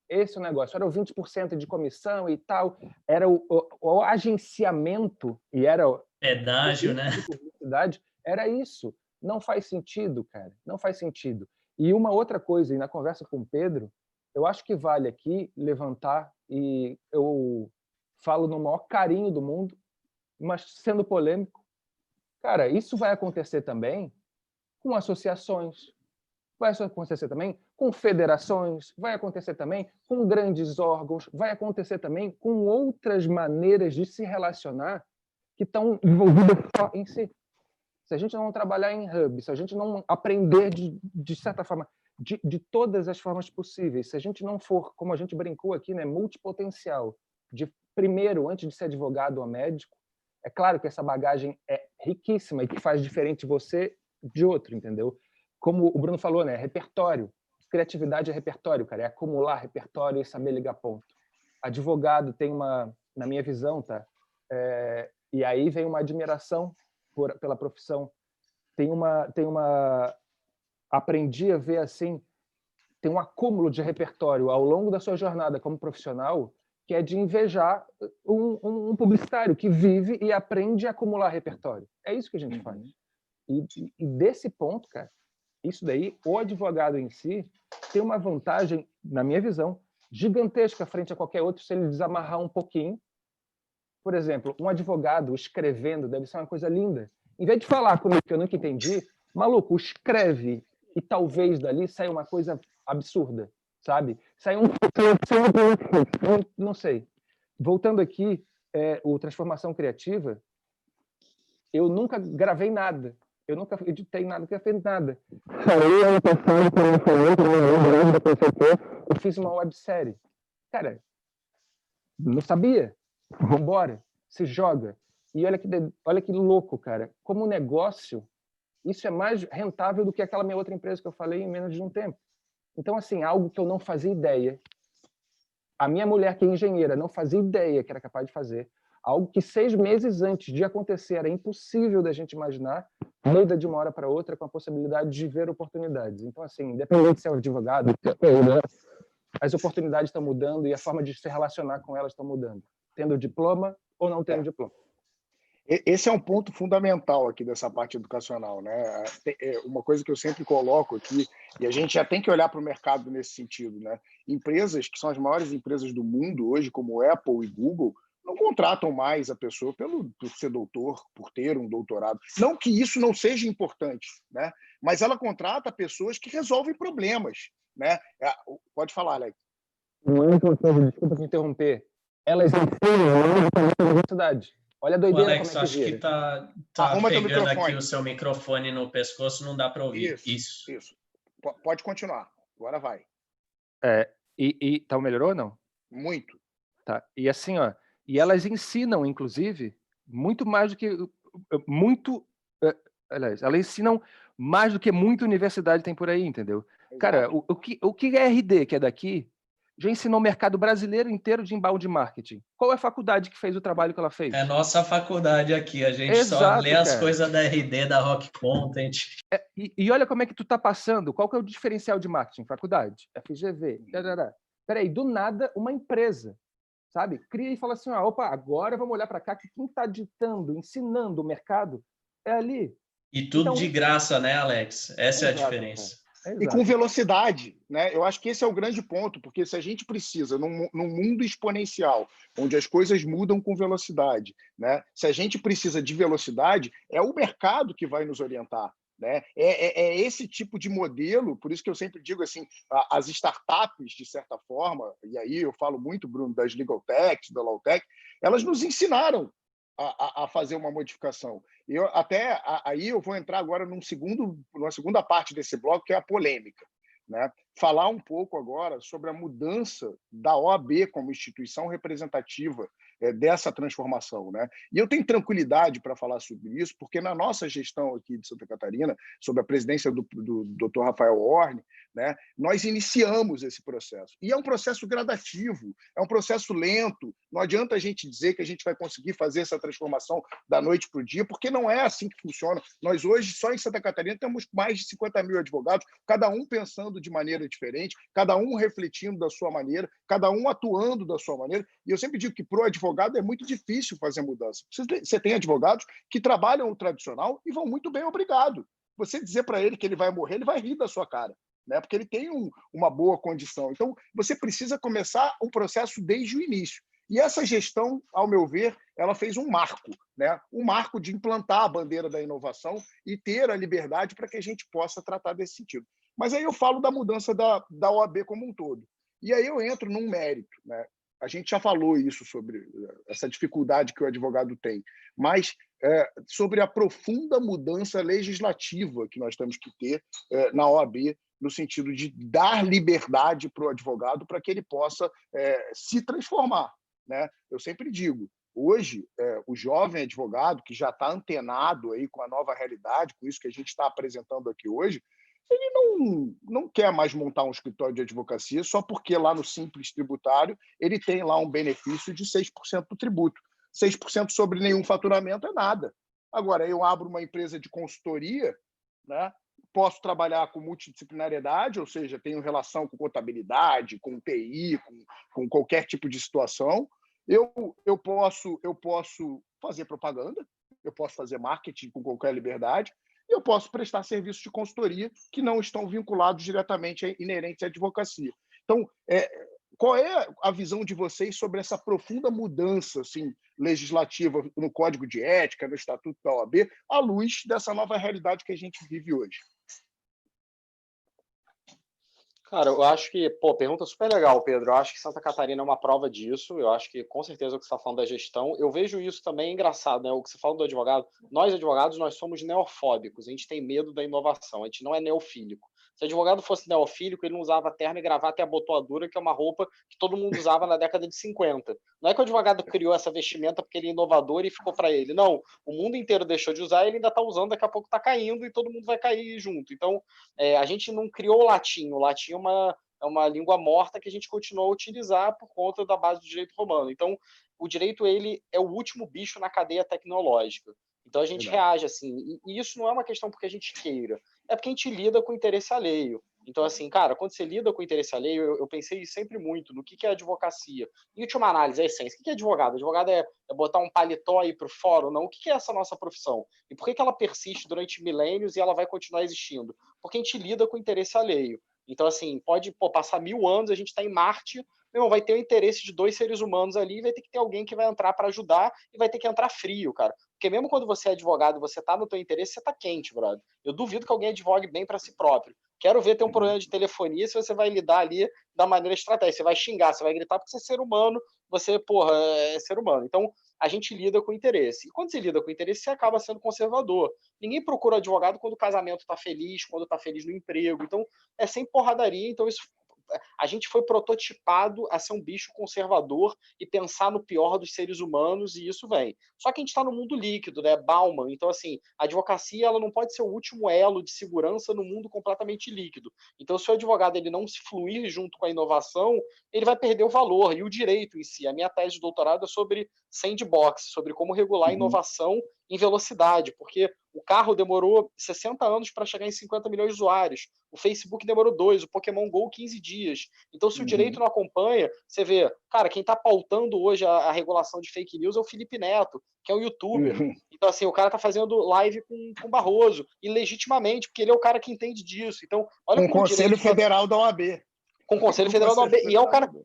Esse é o negócio. Era o 20% de comissão e tal, era o agenciamento, e era... Pedágio, né? Publicidade, era isso. Não faz sentido, cara. Não faz sentido. E uma outra coisa, e na conversa com o Pedro, eu acho que vale aqui levantar, e eu falo no maior carinho do mundo, mas sendo polêmico, Cara, isso vai acontecer também com associações, vai acontecer também com federações, vai acontecer também com grandes órgãos, vai acontecer também com outras maneiras de se relacionar que estão envolvidas só em si. Se a gente não trabalhar em hub, se a gente não aprender de certa forma, de todas as formas possíveis, se a gente não for, como a gente brincou aqui, né, multipotencial, de primeiro, antes de ser advogado ou médico, é claro que essa bagagem é riquíssima e que faz diferente você de outro, entendeu? Como o Bruno falou, né, repertório. Criatividade é repertório, cara, é acumular repertório e saber ligar ponto. Advogado tem uma, na minha visão, tá? E aí vem uma admiração pela profissão. Aprendi a ver assim, tem um acúmulo de repertório ao longo da sua jornada como profissional que é de invejar um publicitário que vive e aprende a acumular repertório. É isso que a gente faz. E desse ponto, cara, isso daí, o advogado em si tem uma vantagem, na minha visão, gigantesca frente a qualquer outro se ele desamarrar um pouquinho. Por exemplo, um advogado escrevendo deve ser uma coisa linda. Em vez de falar comigo que eu nunca entendi, maluco, escreve e talvez dali saia uma coisa absurda, sabe? Saia não sei. Voltando aqui, o Transformação Criativa, eu nunca gravei nada. Eu nunca editei nada, nunca fiz nada. Eu fiz uma websérie. Cara, não sabia. Vambora, se joga. E olha que louco, cara. Como negócio, isso é mais rentável do que aquela minha outra empresa que eu falei em menos de um tempo. Então, assim, algo que eu não fazia ideia. A minha mulher, que é engenheira, não fazia ideia que era capaz de fazer. Algo que 6 meses antes de acontecer era impossível da gente imaginar, muda de uma hora para outra com a possibilidade de ver oportunidades. Então, assim, independente de ser um advogado, as oportunidades estão mudando e a forma de se relacionar com elas estão mudando. Tendo diploma ou não tendo diploma. Esse é um ponto fundamental aqui dessa parte educacional, né? Uma coisa que eu sempre coloco aqui, e a gente já tem que olhar para o mercado nesse sentido, né? Empresas que são as maiores empresas do mundo hoje, como Apple e Google, não contratam mais a pessoa por ser doutor, por ter um doutorado. Não que isso não seja importante, né? Mas ela contrata pessoas que resolvem problemas, né? Pode falar, Alex. Desculpa te interromper. Elas ensinam na universidade. Olha a doideira. O Alex, como é que acho que tá pegando aqui o seu microfone no pescoço, não dá para ouvir. Isso. Pode continuar. Agora vai. Tá, melhorou ou não? Muito. Tá. E assim, ó, e elas ensinam, inclusive, muito mais do que aliás, elas ensinam mais do que muita universidade tem por aí, entendeu? Exato. Cara, o que é RD, que é daqui, já ensinou o mercado brasileiro inteiro de inbound marketing. Qual é a faculdade que fez o trabalho que ela fez? É nossa faculdade aqui, a gente só lê as coisas da RD, da Rock Content. E olha como é que tu tá passando, qual que é o diferencial de marketing? Faculdade, FGV, peraí, do nada, uma empresa, sabe? Cria e fala assim, opa, agora vamos olhar para cá, que quem está ditando, ensinando o mercado é ali. E tudo então, de graça, né, Alex? Essa é a diferença. E com velocidade, né? Eu acho que esse é o grande ponto, porque se a gente precisa, num mundo exponencial, onde as coisas mudam com velocidade, né? Se a gente precisa de velocidade, é o mercado que vai nos orientar, né? É esse tipo de modelo, por isso que eu sempre digo assim, as startups, de certa forma, e aí eu falo muito, Bruno, das Legal Techs, da Law Tech, elas nos ensinaram a fazer uma modificação. Aí eu vou entrar agora numa segunda parte desse bloco, que é a polêmica, né? Falar um pouco agora sobre a mudança da OAB como instituição representativa dessa transformação, né? E eu tenho tranquilidade para falar sobre isso, porque na nossa gestão aqui de Santa Catarina, sob a presidência do Dr. Rafael Orne, né, nós iniciamos esse processo. E é um processo gradativo, é um processo lento. Não adianta a gente dizer que a gente vai conseguir fazer essa transformação da noite para o dia, porque não é assim que funciona. Nós hoje, só em Santa Catarina, temos mais de 50 mil advogados, cada um pensando de maneira diferente, cada um refletindo da sua maneira, cada um atuando da sua maneira. E eu sempre digo que para o advogado é muito difícil fazer mudança. Você tem advogados que trabalham o tradicional e vão muito bem, obrigado. Você dizer para ele que ele vai morrer, ele vai rir da sua cara, né? Porque ele tem uma boa condição. Então, você precisa começar um processo desde o início. E essa gestão, ao meu ver, ela fez um marco, né? Um marco de implantar a bandeira da inovação e ter a liberdade para que a gente possa tratar desse sentido. Mas aí eu falo da mudança da OAB como um todo. E aí eu entro num mérito, né? A gente já falou isso sobre essa dificuldade que o advogado tem, mas sobre a profunda mudança legislativa que nós temos que ter na OAB, no sentido de dar liberdade para o advogado para que ele possa se transformar, né? Eu sempre digo, hoje, o jovem advogado que já está antenado aí com a nova realidade, com isso que a gente está apresentando aqui hoje, ele não quer mais montar um escritório de advocacia só porque lá no Simples Tributário ele tem lá um benefício de 6% do tributo. 6% sobre nenhum faturamento é nada. Agora, eu abro uma empresa de consultoria, né? Posso trabalhar com multidisciplinariedade, ou seja, tenho relação com contabilidade, com TI, com qualquer tipo de situação. Eu posso fazer propaganda, eu posso fazer marketing com qualquer liberdade, e eu posso prestar serviços de consultoria que não estão vinculados diretamente inerentes à advocacia. Então, qual é a visão de vocês sobre essa profunda mudança assim, legislativa no Código de Ética, no Estatuto da OAB, à luz dessa nova realidade que a gente vive hoje? Cara, eu acho que, pergunta super legal, Pedro. Eu acho que Santa Catarina é uma prova disso. Eu acho que, com certeza, o que você está falando da gestão. Eu vejo isso também engraçado, né? O que você fala do advogado. Nós, advogados, nós somos neofóbicos. A gente tem medo da inovação. A gente não é neofílico. Se o advogado fosse neofílico, ele não usava terno e gravata e abotoadura, que é uma roupa que todo mundo usava na década de 50. Não é que o advogado criou essa vestimenta porque ele é inovador e ficou para ele. Não, o mundo inteiro deixou de usar e ele ainda está usando, daqui a pouco está caindo e todo mundo vai cair junto. Então, a gente não criou o latim. O latim é uma língua morta que a gente continuou a utilizar por conta da base do direito romano. Então, o direito ele é o último bicho na cadeia tecnológica. Então, a gente reage assim. E isso não é uma questão porque a gente queira, é porque a gente lida com interesse alheio. Então, assim, cara, quando você lida com interesse alheio, eu pensei sempre muito no que é advocacia. Em última análise, a essência. O que é advogado? Advogado é botar um paletó aí para o fórum? Não. O que é essa nossa profissão? E por que ela persiste durante milênios e ela vai continuar existindo? Porque a gente lida com interesse alheio. Então, assim, pode passar 1000 anos, a gente está em Marte, vai ter o interesse de 2 seres humanos ali, vai ter que ter alguém que vai entrar para ajudar e vai ter que entrar frio, cara. Porque mesmo quando você é advogado e você está no teu interesse, você está quente, brother. Eu duvido que alguém advogue bem para si próprio. Quero ver ter um problema de telefonia se você vai lidar ali da maneira estratégica. Você vai xingar, você vai gritar porque você é ser humano, você, é ser humano. Então, a gente lida com interesse. E quando você lida com interesse, você acaba sendo conservador. Ninguém procura advogado quando o casamento está feliz, quando está feliz no emprego. Então, é sem porradaria. Então, isso a gente foi prototipado a ser um bicho conservador e pensar no pior dos seres humanos, e isso vem. Só que a gente está no mundo líquido, né? Bauman. Então, assim, a advocacia ela não pode ser o último elo de segurança no mundo completamente líquido. Então, se o advogado ele não se fluir junto com a inovação, ele vai perder o valor. E o direito em si. A minha tese de doutorado é sobre sandbox, sobre como regular a inovação em velocidade, porque o carro demorou 60 anos para chegar em 50 milhões de usuários. O Facebook demorou 2, o Pokémon GO 15 dias. Então, se o direito não acompanha, você vê, cara, quem está pautando hoje a regulação de fake news é o Felipe Neto, que é um youtuber. Então, assim, o cara está fazendo live com Barroso, e legitimamente, porque ele é o cara que entende disso. Então, olha com o Conselho Federal da OAB. Com o Conselho Federal da OAB.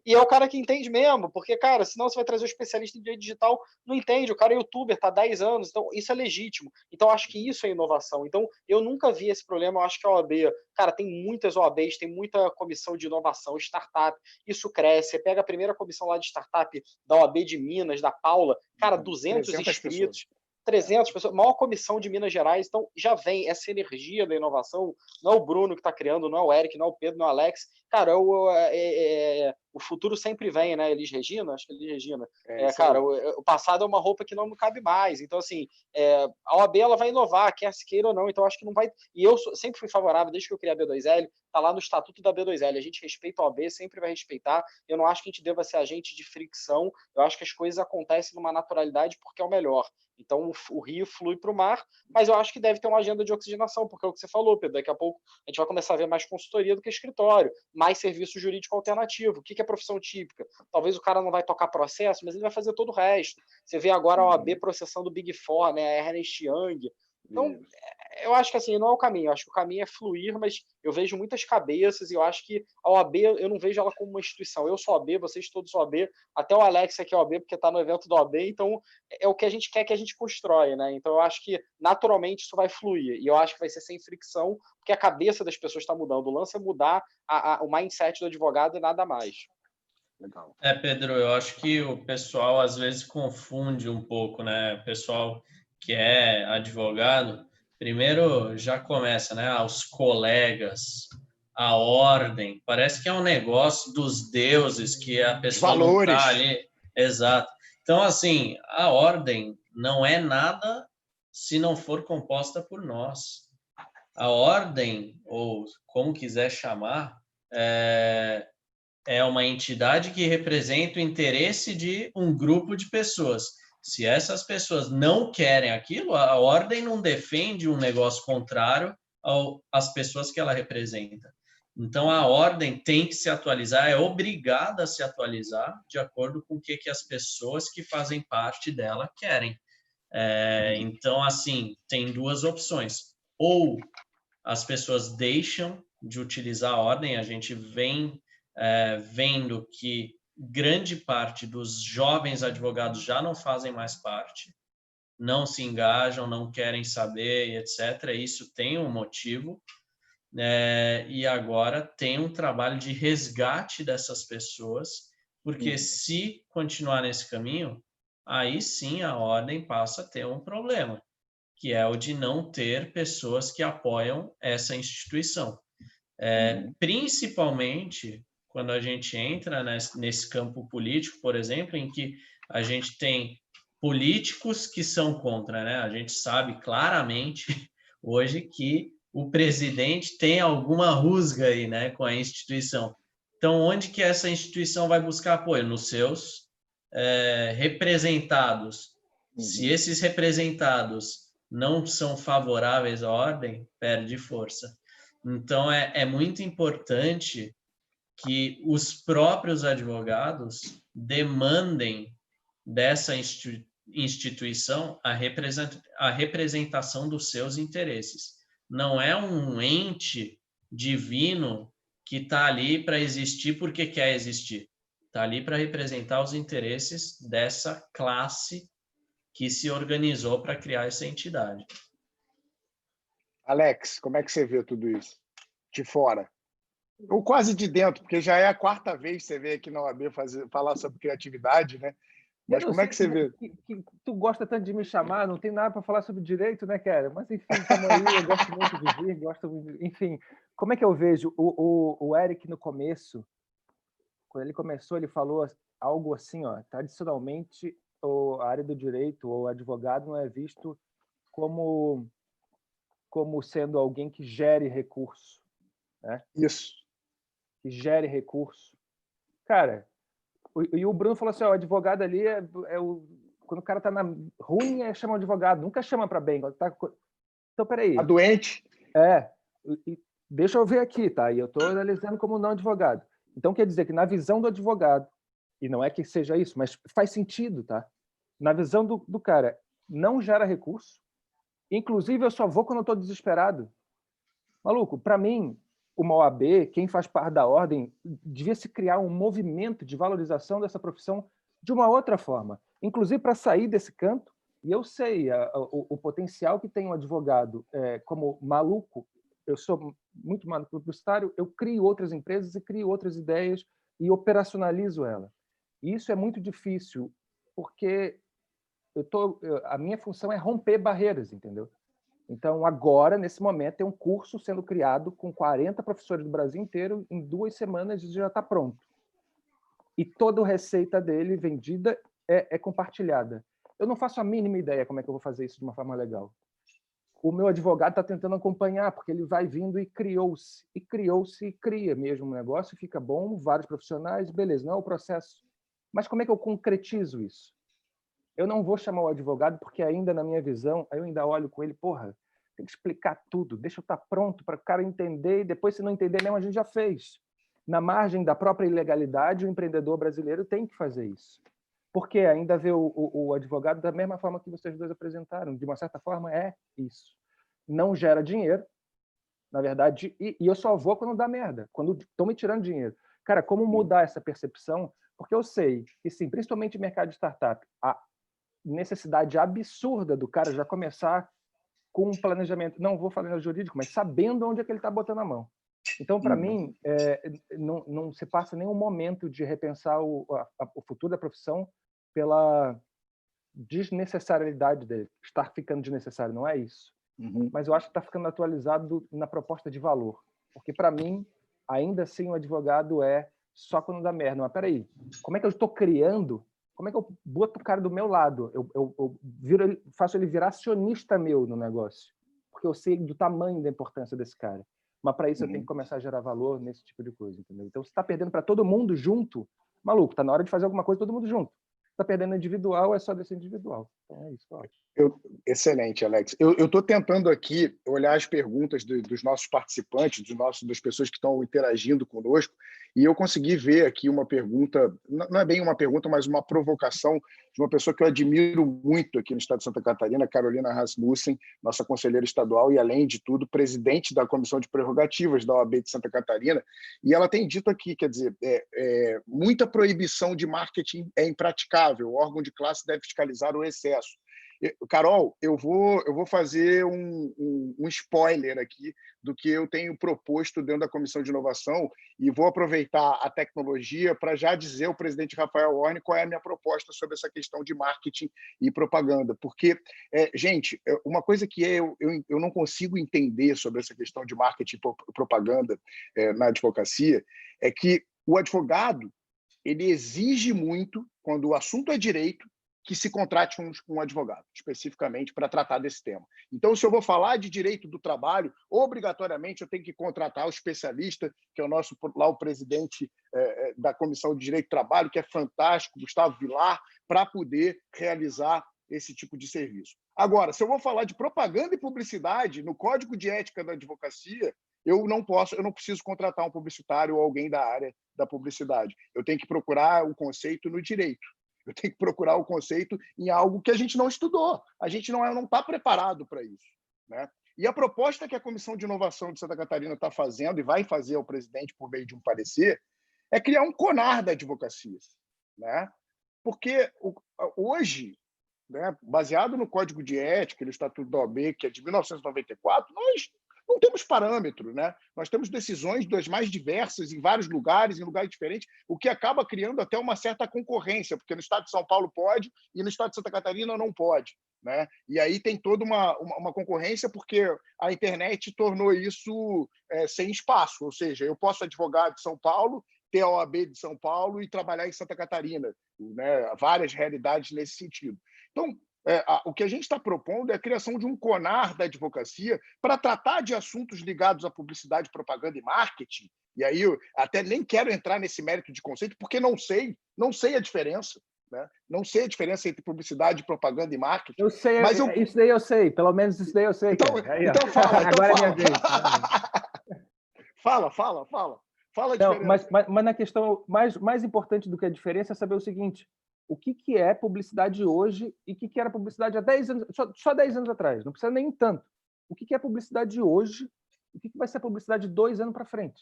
E é o cara que entende mesmo, porque, cara, senão você vai trazer um especialista em direito digital, não entende, o cara é youtuber, tá há 10 anos, então isso é legítimo. Então, acho que isso é inovação. Então, eu nunca vi esse problema, eu acho que a OAB, cara, tem muitas OABs, tem muita comissão de inovação, startup, isso cresce. Você pega a primeira comissão lá de startup da OAB de Minas, da Paula, cara, 200 inscritos. 300 pessoas, maior comissão de Minas Gerais, então já vem essa energia da inovação, não é o Bruno que está criando, não é o Eric, não é o Pedro, não é o Alex, cara, o futuro sempre vem, né, Elis Regina, acho que é Elis Regina, cara, o passado é uma roupa que não cabe mais, então assim, a OAB ela vai inovar, quer se queira ou não, então acho que não vai, e eu sempre fui favorável, desde que eu criei a B2L, tá lá no estatuto da B2L, a gente respeita a OAB, sempre vai respeitar, eu não acho que a gente deva ser agente de fricção, eu acho que as coisas acontecem numa naturalidade porque é o melhor. Então, o rio flui para o mar, mas eu acho que deve ter uma agenda de oxigenação, porque é o que você falou, Pedro. Daqui a pouco a gente vai começar a ver mais consultoria do que escritório, mais serviço jurídico alternativo. O que é profissão típica? Talvez o cara não vai tocar processo, mas ele vai fazer todo o resto. Você vê agora a OAB processando o Big Four, né, a Ernst Young. Então, eu acho que assim, não é o caminho. Eu acho que o caminho é fluir, mas eu vejo muitas cabeças e eu acho que a OAB, eu não vejo ela como uma instituição. Eu sou OAB, vocês todos são OAB, até o Alex aqui é OAB, porque está no evento do OAB, então é o que a gente quer que a gente constrói, né? Então eu acho que naturalmente isso vai fluir. E eu acho que vai ser sem fricção, porque a cabeça das pessoas está mudando. O lance é mudar o mindset do advogado e nada mais. Legal. Pedro, eu acho que o pessoal às vezes confunde um pouco, né? O pessoal que é advogado, primeiro já começa, né? Os colegas, a ordem, parece que é um negócio dos deuses, que a pessoa não está ali. Exato. Então, assim, a ordem não é nada se não for composta por nós. A ordem, ou como quiser chamar, é uma entidade que representa o interesse de um grupo de pessoas. Se essas pessoas não querem aquilo, a ordem não defende um negócio contrário às pessoas que ela representa. Então, a ordem tem que se atualizar, é obrigada a se atualizar de acordo com o que as pessoas que fazem parte dela querem. Então, assim, tem duas opções. Ou as pessoas deixam de utilizar a ordem, a gente vem vendo que grande parte dos jovens advogados já não fazem mais parte, não se engajam, não querem saber, etc. Isso tem um motivo, e agora tem um trabalho de resgate dessas pessoas, porque se continuar nesse caminho, aí sim a ordem passa a ter um problema, que é o de não ter pessoas que apoiam essa instituição. Principalmente quando a gente entra nesse campo político, por exemplo, em que a gente tem políticos que são contra, né? A gente sabe claramente hoje que o presidente tem alguma rusga aí, né, com a instituição. Então, onde que essa instituição vai buscar apoio? Nos seus representados. Se esses representados não são favoráveis à ordem, perde força. Então, é muito importante que os próprios advogados demandem dessa instituição a representação dos seus interesses. Não é um ente divino que está ali para existir porque quer existir. Está ali para representar os interesses dessa classe que se organizou para criar essa entidade. Alex, como é que você vê tudo isso? De fora. Ou quase de dentro, porque já é a quarta vez que você veio aqui na OAB falar sobre criatividade, né? Mas como é que você vê? Que tu gosta tanto de me chamar, não tem nada para falar sobre direito, né, cara? Mas, enfim, estamos aí, eu gosto muito de vir, enfim. Como é que eu vejo? O Eric, no começo, quando ele começou, ele falou algo assim, ó, tradicionalmente, a área do direito ou advogado não é visto como sendo alguém que gere recurso, né? Isso. Que gere recurso. Cara, e o Bruno falou assim, ó, o advogado ali quando o cara tá ruim, chama o advogado, nunca chama para bem. Então, peraí. A doente? Deixa eu ver aqui, tá? E eu estou analisando como não advogado. Então, quer dizer que na visão do advogado, e não é que seja isso, mas faz sentido, tá? Na visão do cara, não gera recurso. Inclusive, eu só vou quando eu estou desesperado. Maluco, para mim, uma OAB, quem faz parte da ordem, devia se criar um movimento de valorização dessa profissão de uma outra forma. Inclusive, para sair desse canto, e eu sei o potencial que tem um advogado como maluco. Eu sou muito maluco publicitário, eu crio outras empresas e crio outras ideias e operacionalizo ela. E isso é muito difícil, porque a minha função é romper barreiras, entendeu? Então, agora, nesse momento, tem um curso sendo criado com 40 professores do Brasil inteiro, em 2 semanas já está pronto. E toda a receita dele vendida é compartilhada. Eu não faço a mínima ideia como é que eu vou fazer isso de uma forma legal. O meu advogado está tentando acompanhar, porque ele vai vindo e criou-se, e cria mesmo um negócio, fica bom, vários profissionais, beleza, não é o processo. Mas como é que eu concretizo isso? Eu não vou chamar o advogado, porque ainda na minha visão, eu ainda olho com ele, porra, tem que explicar tudo, deixa eu estar pronto para o cara entender, e depois, se não entender mesmo, a gente já fez. Na margem da própria ilegalidade, o empreendedor brasileiro tem que fazer isso. Porque ainda vê o advogado da mesma forma que vocês dois apresentaram, de uma certa forma é isso. não gera dinheiro, na verdade, e eu só vou quando dá merda, quando estão me tirando dinheiro. Cara, como mudar essa percepção? Porque eu sei que, sim, principalmente no mercado de startup, a necessidade absurda do cara já começar com um planejamento, não vou falar jurídico, mas sabendo onde é que ele está botando a mão. Então, para mim, não se passa nenhum momento de repensar o futuro da profissão pela desnecessariedade dele. Estar ficando desnecessário, não é isso. Mas eu acho que está ficando atualizado na proposta de valor. Porque, para mim, ainda assim, o advogado é só quando dá merda. Mas, peraí, como é que eu estou criando? Como é que eu boto o cara do meu lado? Eu faço ele virar acionista meu no negócio. Porque eu sei do tamanho da importância desse cara. Mas, para isso, eu tenho que começar a gerar valor nesse tipo de coisa. Entendeu? Então, se está perdendo para todo mundo junto, maluco, está na hora de fazer alguma coisa todo mundo junto. Está perdendo individual, é só desse individual. Então, é isso, eu acho. Excelente, Alex. Eu estou tentando aqui olhar as perguntas dos nossos participantes, das pessoas que estão interagindo conosco, e eu consegui ver aqui uma pergunta, não é bem uma pergunta, mas uma provocação de uma pessoa que eu admiro muito aqui no estado de Santa Catarina, Carolina Rasmussen, nossa conselheira estadual e, além de tudo, presidente da Comissão de Prerrogativas da OAB de Santa Catarina, e ela tem dito aqui, quer dizer, muita proibição de marketing é impraticável, o órgão de classe deve fiscalizar o excesso. Carol, eu vou fazer um spoiler aqui do que eu tenho proposto dentro da Comissão de Inovação e vou aproveitar a tecnologia para já dizer ao presidente Rafael Orne qual é a minha proposta sobre essa questão de marketing e propaganda. Porque, gente, uma coisa que eu não consigo entender sobre essa questão de marketing e propaganda na advocacia é que o advogado ele exige muito, quando o assunto é direito, que se contrate um advogado, especificamente, para tratar desse tema. Então, se eu vou falar de direito do trabalho, obrigatoriamente eu tenho que contratar o especialista, que é o presidente da Comissão de Direito do Trabalho, que é fantástico, Gustavo Vilar, para poder realizar esse tipo de serviço. Agora, se eu vou falar de propaganda e publicidade no Código de Ética da Advocacia, eu não preciso contratar um publicitário ou alguém da área da publicidade. Eu tenho que procurar o conceito no direito. Eu tenho que procurar o conceito em algo que a gente não estudou. A gente não está preparado para isso, né? E a proposta que a Comissão de Inovação de Santa Catarina está fazendo e vai fazer ao presidente por meio de um parecer é criar um CONAR da advocacia, né? Porque hoje, né, baseado no Código de Ética e no Estatuto da OAB, que é de 1994, nós não temos parâmetro, né? Nós temos decisões das mais diversas em vários lugares, em lugares diferentes, o que acaba criando até uma certa concorrência, porque no estado de São Paulo pode e no estado de Santa Catarina não pode, né? E aí tem toda uma concorrência porque a internet tornou isso sem espaço, ou seja, eu posso advogar de São Paulo, ter a OAB de São Paulo e trabalhar em Santa Catarina, né? Várias realidades nesse sentido. Então, o que a gente está propondo é a criação de um CONAR da advocacia para tratar de assuntos ligados à publicidade, propaganda e marketing. E aí eu até nem quero entrar nesse mérito de conceito, porque não sei a diferença. Né? Não sei a diferença entre publicidade, propaganda e marketing. Eu sei, mas isso daí eu sei, pelo menos isso daí eu sei. Então fala. Agora é minha vez. Fala a diferença. Mas na questão mais importante do que a diferença é saber o seguinte: o que é publicidade hoje e o que era publicidade há 10 anos, só 10 anos atrás, não precisa nem tanto. O que é publicidade hoje e o que vai ser publicidade 2 anos para frente?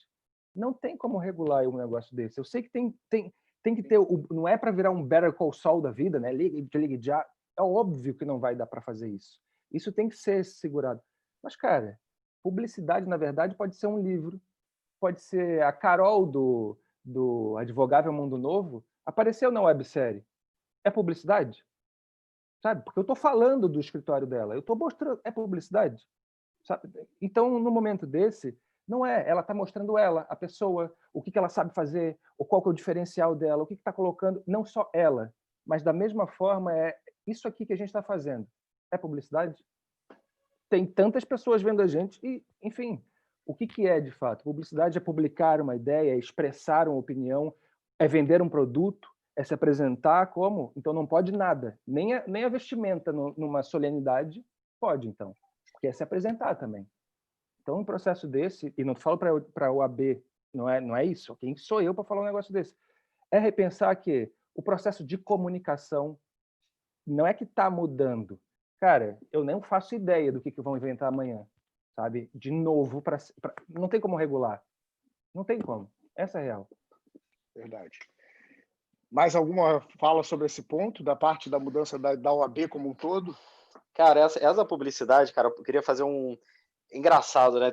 Não tem como regular um negócio desse. Eu sei que tem que ter, não é para virar um Better Call Saul da vida, né? Liga já. É óbvio que não vai dar para fazer isso. Isso tem que ser segurado. Mas, cara, publicidade, na verdade, pode ser um livro, pode ser a Carol do Advogável Mundo Novo, apareceu na websérie. É publicidade? Sabe? Porque eu estou falando do escritório dela, eu estou mostrando. É publicidade? Sabe? Então, no momento desse, não é. Ela está mostrando a pessoa, o que ela sabe fazer, ou qual que é o diferencial dela, o que está colocando. Não só ela, mas da mesma forma, é isso aqui que a gente está fazendo. É publicidade? Tem tantas pessoas vendo a gente e, enfim, o que é de fato? Publicidade é publicar uma ideia, é expressar uma opinião, é vender um produto, é se apresentar como? Então não pode nada. Nem a vestimenta numa solenidade pode, então. Porque é se apresentar também. Então, um processo desse, e não falo para a OAB, não é isso. Quem sou eu para falar um negócio desse? É repensar que o processo de comunicação não é que está mudando. Cara, eu nem faço ideia do que vão inventar amanhã. sabe? De novo, não tem como regular. Não tem como. Essa é a real. Verdade. Mais alguma fala sobre esse ponto, da parte da mudança da OAB como um todo? Cara, essa publicidade, cara, eu queria fazer um... Engraçado, né?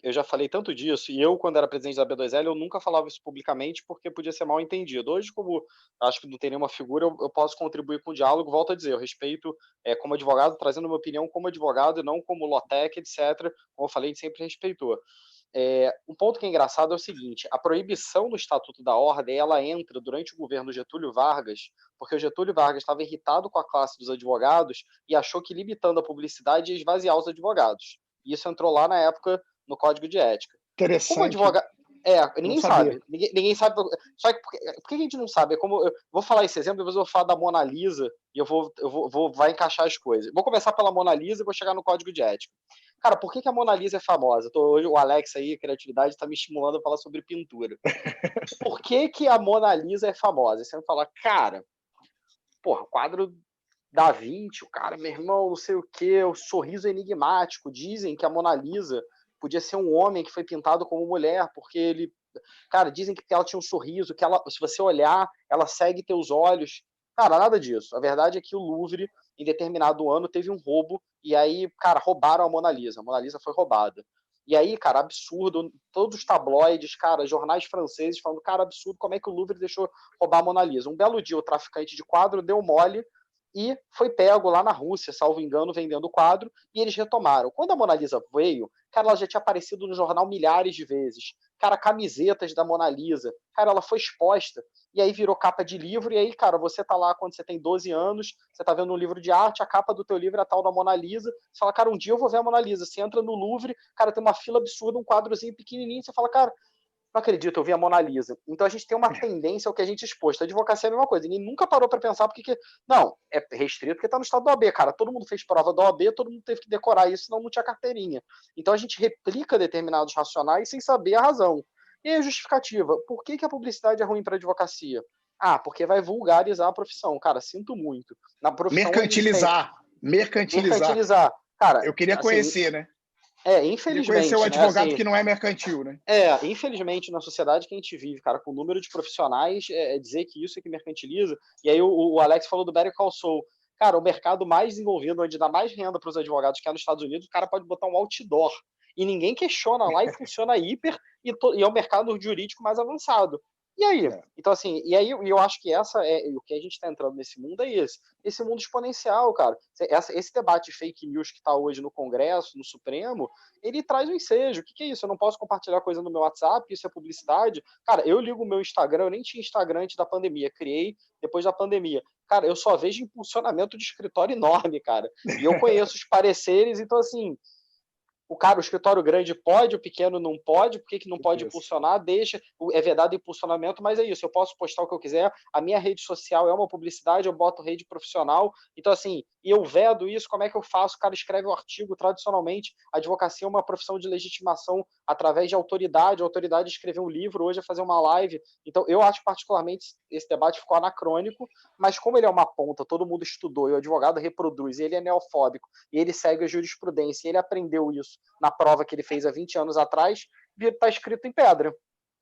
Eu já falei tanto disso, e eu, quando era presidente da B2L, eu nunca falava isso publicamente porque podia ser mal entendido. Hoje, como acho que não tem nenhuma figura, eu posso contribuir com o diálogo. Volto a dizer, eu respeito como advogado, trazendo minha opinião como advogado e não como Lotec, etc. Como eu falei, a gente sempre respeitou. Um ponto que é engraçado é o seguinte: a proibição no Estatuto da Ordem, ela entra durante o governo Getúlio Vargas, porque o Getúlio Vargas estava irritado com a classe dos advogados e achou que limitando a publicidade ia esvaziar os advogados. E isso entrou lá na época no Código de Ética. Interessante. Como advogado... ninguém sabe. Ninguém sabe. Só que por que a gente não sabe? Eu vou falar esse exemplo, depois eu vou falar da Mona Lisa e vai encaixar as coisas. Vou começar pela Mona Lisa e vou chegar no Código de Ética. Cara, por que a Mona Lisa é famosa? Hoje o Alex aí, a criatividade, está me estimulando a falar sobre pintura. Por que a Mona Lisa é famosa? Você vai falar, cara, porra, quadro Da Vinci, o cara, meu irmão, não sei o quê, o sorriso enigmático. Dizem que a Mona Lisa podia ser um homem que foi pintado como mulher, porque ele... Cara, dizem que ela tinha um sorriso, que ela, se você olhar, ela segue teus olhos. Cara, nada disso. A verdade é que o Louvre, em determinado ano, teve um roubo, e aí, cara, roubaram a Mona Lisa. A Mona Lisa foi roubada. E aí, cara, absurdo, todos os tabloides, cara, jornais franceses falando, cara, absurdo, como é que o Louvre deixou roubar a Mona Lisa? Um belo dia, o traficante de quadro deu mole e foi pego lá na Rússia, salvo engano, vendendo o quadro, e eles retomaram. Quando a Mona Lisa veio, cara, ela já tinha aparecido no jornal milhares de vezes. Cara, camisetas da Mona Lisa. Cara, ela foi exposta, e aí virou capa de livro, e aí, cara, você tá lá quando você tem 12 anos, você tá vendo um livro de arte, a capa do teu livro é a tal da Mona Lisa, você fala, cara, um dia eu vou ver a Mona Lisa. Você entra no Louvre, cara, tem uma fila absurda, um quadrozinho pequenininho, você fala, cara, não acredito, eu vi a Mona Lisa. Então a gente tem uma tendência ao que a gente é exposto. A advocacia é a mesma coisa. Ninguém nunca parou para pensar porque não, é restrito porque está no estado da OAB, cara. Todo mundo fez prova da OAB, todo mundo teve que decorar isso, senão não tinha carteirinha. Então a gente replica determinados racionais sem saber a razão. E aí a justificativa. Por que a publicidade é ruim para a advocacia? Porque vai vulgarizar a profissão. Cara, sinto muito. Na profissão Mercantilizar. Cara, eu queria conhecer, né? Infelizmente. Conhecer o advogado, né, que não é mercantil, né? Infelizmente, na sociedade que a gente vive, cara, com o número de profissionais, dizer que isso é que mercantiliza. E aí o Alex falou do Better Call Saul. Cara, o mercado mais desenvolvido, onde dá mais renda para os advogados, que é nos Estados Unidos, o cara pode botar um outdoor. E ninguém questiona lá e funciona hiper, e é o mercado jurídico mais avançado. E aí? Então, assim, eu acho que o que a gente está entrando nesse mundo é esse mundo exponencial, cara. Esse debate de fake news que está hoje no Congresso, no Supremo, ele traz um ensejo. O que é isso? Eu não posso compartilhar coisa no meu WhatsApp, isso é publicidade. Cara, eu ligo o meu Instagram, eu nem tinha Instagram antes da pandemia, criei depois da pandemia. Cara, eu só vejo impulsionamento de escritório enorme, cara. E eu conheço os pareceres, então, assim, o escritório grande pode, o pequeno não pode, por que não pode impulsionar? É vedado impulsionamento, mas é isso, eu posso postar o que eu quiser, a minha rede social é uma publicidade, eu boto rede profissional, então assim, e eu vedo isso, como é que eu faço? O cara escreve um artigo, tradicionalmente, a advocacia é uma profissão de legitimação através de autoridade, a autoridade escrever um livro, hoje é fazer uma live, então eu acho particularmente esse debate ficou anacrônico, mas como ele é uma ponta, todo mundo estudou, e o advogado reproduz, e ele é neofóbico, e ele segue a jurisprudência, e ele aprendeu isso na prova que ele fez há 20 anos atrás, está escrito em pedra.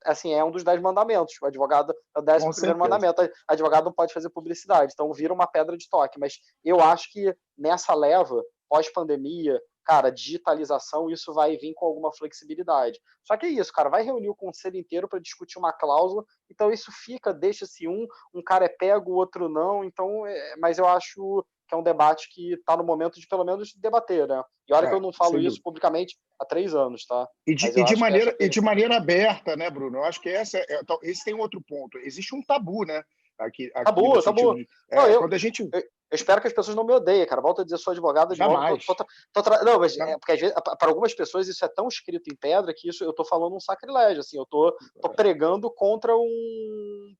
Assim, é um dos 10 mandamentos. O advogado é o 11º mandamento. O advogado não pode fazer publicidade. Então, vira uma pedra de toque. Mas eu acho que nessa leva, pós-pandemia, cara, digitalização, isso vai vir com alguma flexibilidade. Só que é isso, cara, vai reunir o conselho inteiro para discutir uma cláusula, então isso deixa-se um cara é pego, o outro não, então, mas eu acho que é um debate que está no momento de, pelo menos, debater, né? E olha que eu não falo isso publicamente há 3 anos, tá? E de maneira aberta, né, Bruno? Eu acho que esse tem um outro ponto. Existe um tabu, né? Tabu. Não, quando a gente... Eu espero que as pessoas não me odeiem, cara. Volto a dizer, sou advogado. Jamais. Não, mas porque às vezes, para algumas pessoas isso é tão escrito em pedra que isso eu tô falando um sacrilégio, assim. Eu tô pregando contra um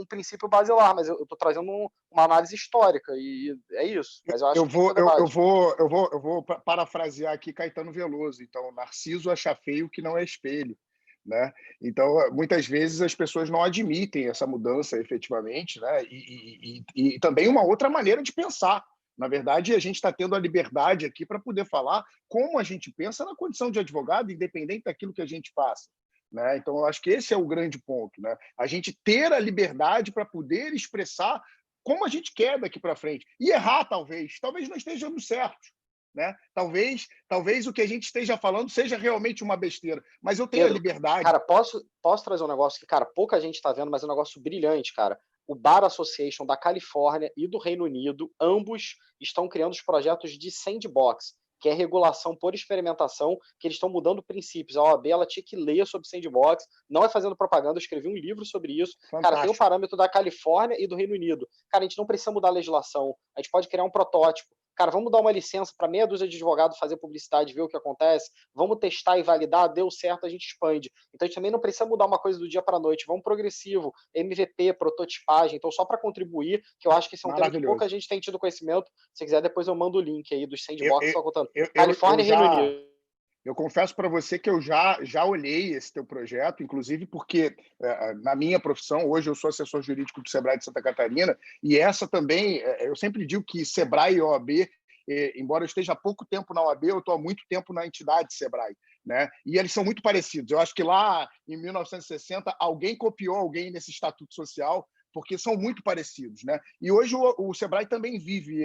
princípio basilar, mas eu tô trazendo uma análise histórica e é isso. Mas eu acho eu vou parafrasear aqui Caetano Veloso. Então, Narciso acha feio que não é espelho. Né? Então, muitas vezes as pessoas não admitem essa mudança efetivamente, né? E também uma outra maneira de pensar, Na verdade, a gente está tendo a liberdade aqui para poder falar como a gente pensa na condição de advogado, independente daquilo que a gente faça. Né? Então, eu acho que esse é o grande ponto. Né? A gente ter a liberdade para poder expressar como a gente quer daqui para frente. E errar, talvez. Talvez não estejamos certos. Né? Talvez o que a gente esteja falando seja realmente uma besteira, mas eu tenho Pedro, a liberdade. Cara, posso trazer um negócio que, cara, pouca gente está vendo, mas é um negócio brilhante, cara. O Bar Association da Califórnia e do Reino Unido, ambos estão criando os projetos de sandbox, que é regulação por experimentação, que eles estão mudando princípios. A OAB ela tinha que ler sobre sandbox, não é fazendo propaganda, eu escrevi um livro sobre isso. Fantástico. Cara, tem o parâmetro da Califórnia e do Reino Unido. Cara, a gente não precisa mudar a legislação, a gente pode criar um protótipo. Cara, vamos dar uma licença para meia dúzia de advogados fazer publicidade, ver o que acontece, vamos testar e validar, deu certo, a gente expande. Então a gente também não precisa mudar uma coisa do dia para a noite, vamos progressivo, MVP, prototipagem, então só para contribuir, que eu acho que esse é um tema que pouca gente tem tido conhecimento. Se quiser, depois eu mando o link aí dos sandbox que estou contando. Califórnia e Reino Unido. Eu confesso para você que eu já olhei esse teu projeto, inclusive porque na minha profissão, hoje eu sou assessor jurídico do Sebrae de Santa Catarina, e essa também, eu sempre digo que Sebrae e OAB, embora eu esteja há pouco tempo na OAB, eu estou há muito tempo na entidade Sebrae. Né? E eles são muito parecidos. Eu acho que lá, em 1960, alguém copiou alguém nesse estatuto social, porque são muito parecidos. Né? E hoje o Sebrae também vive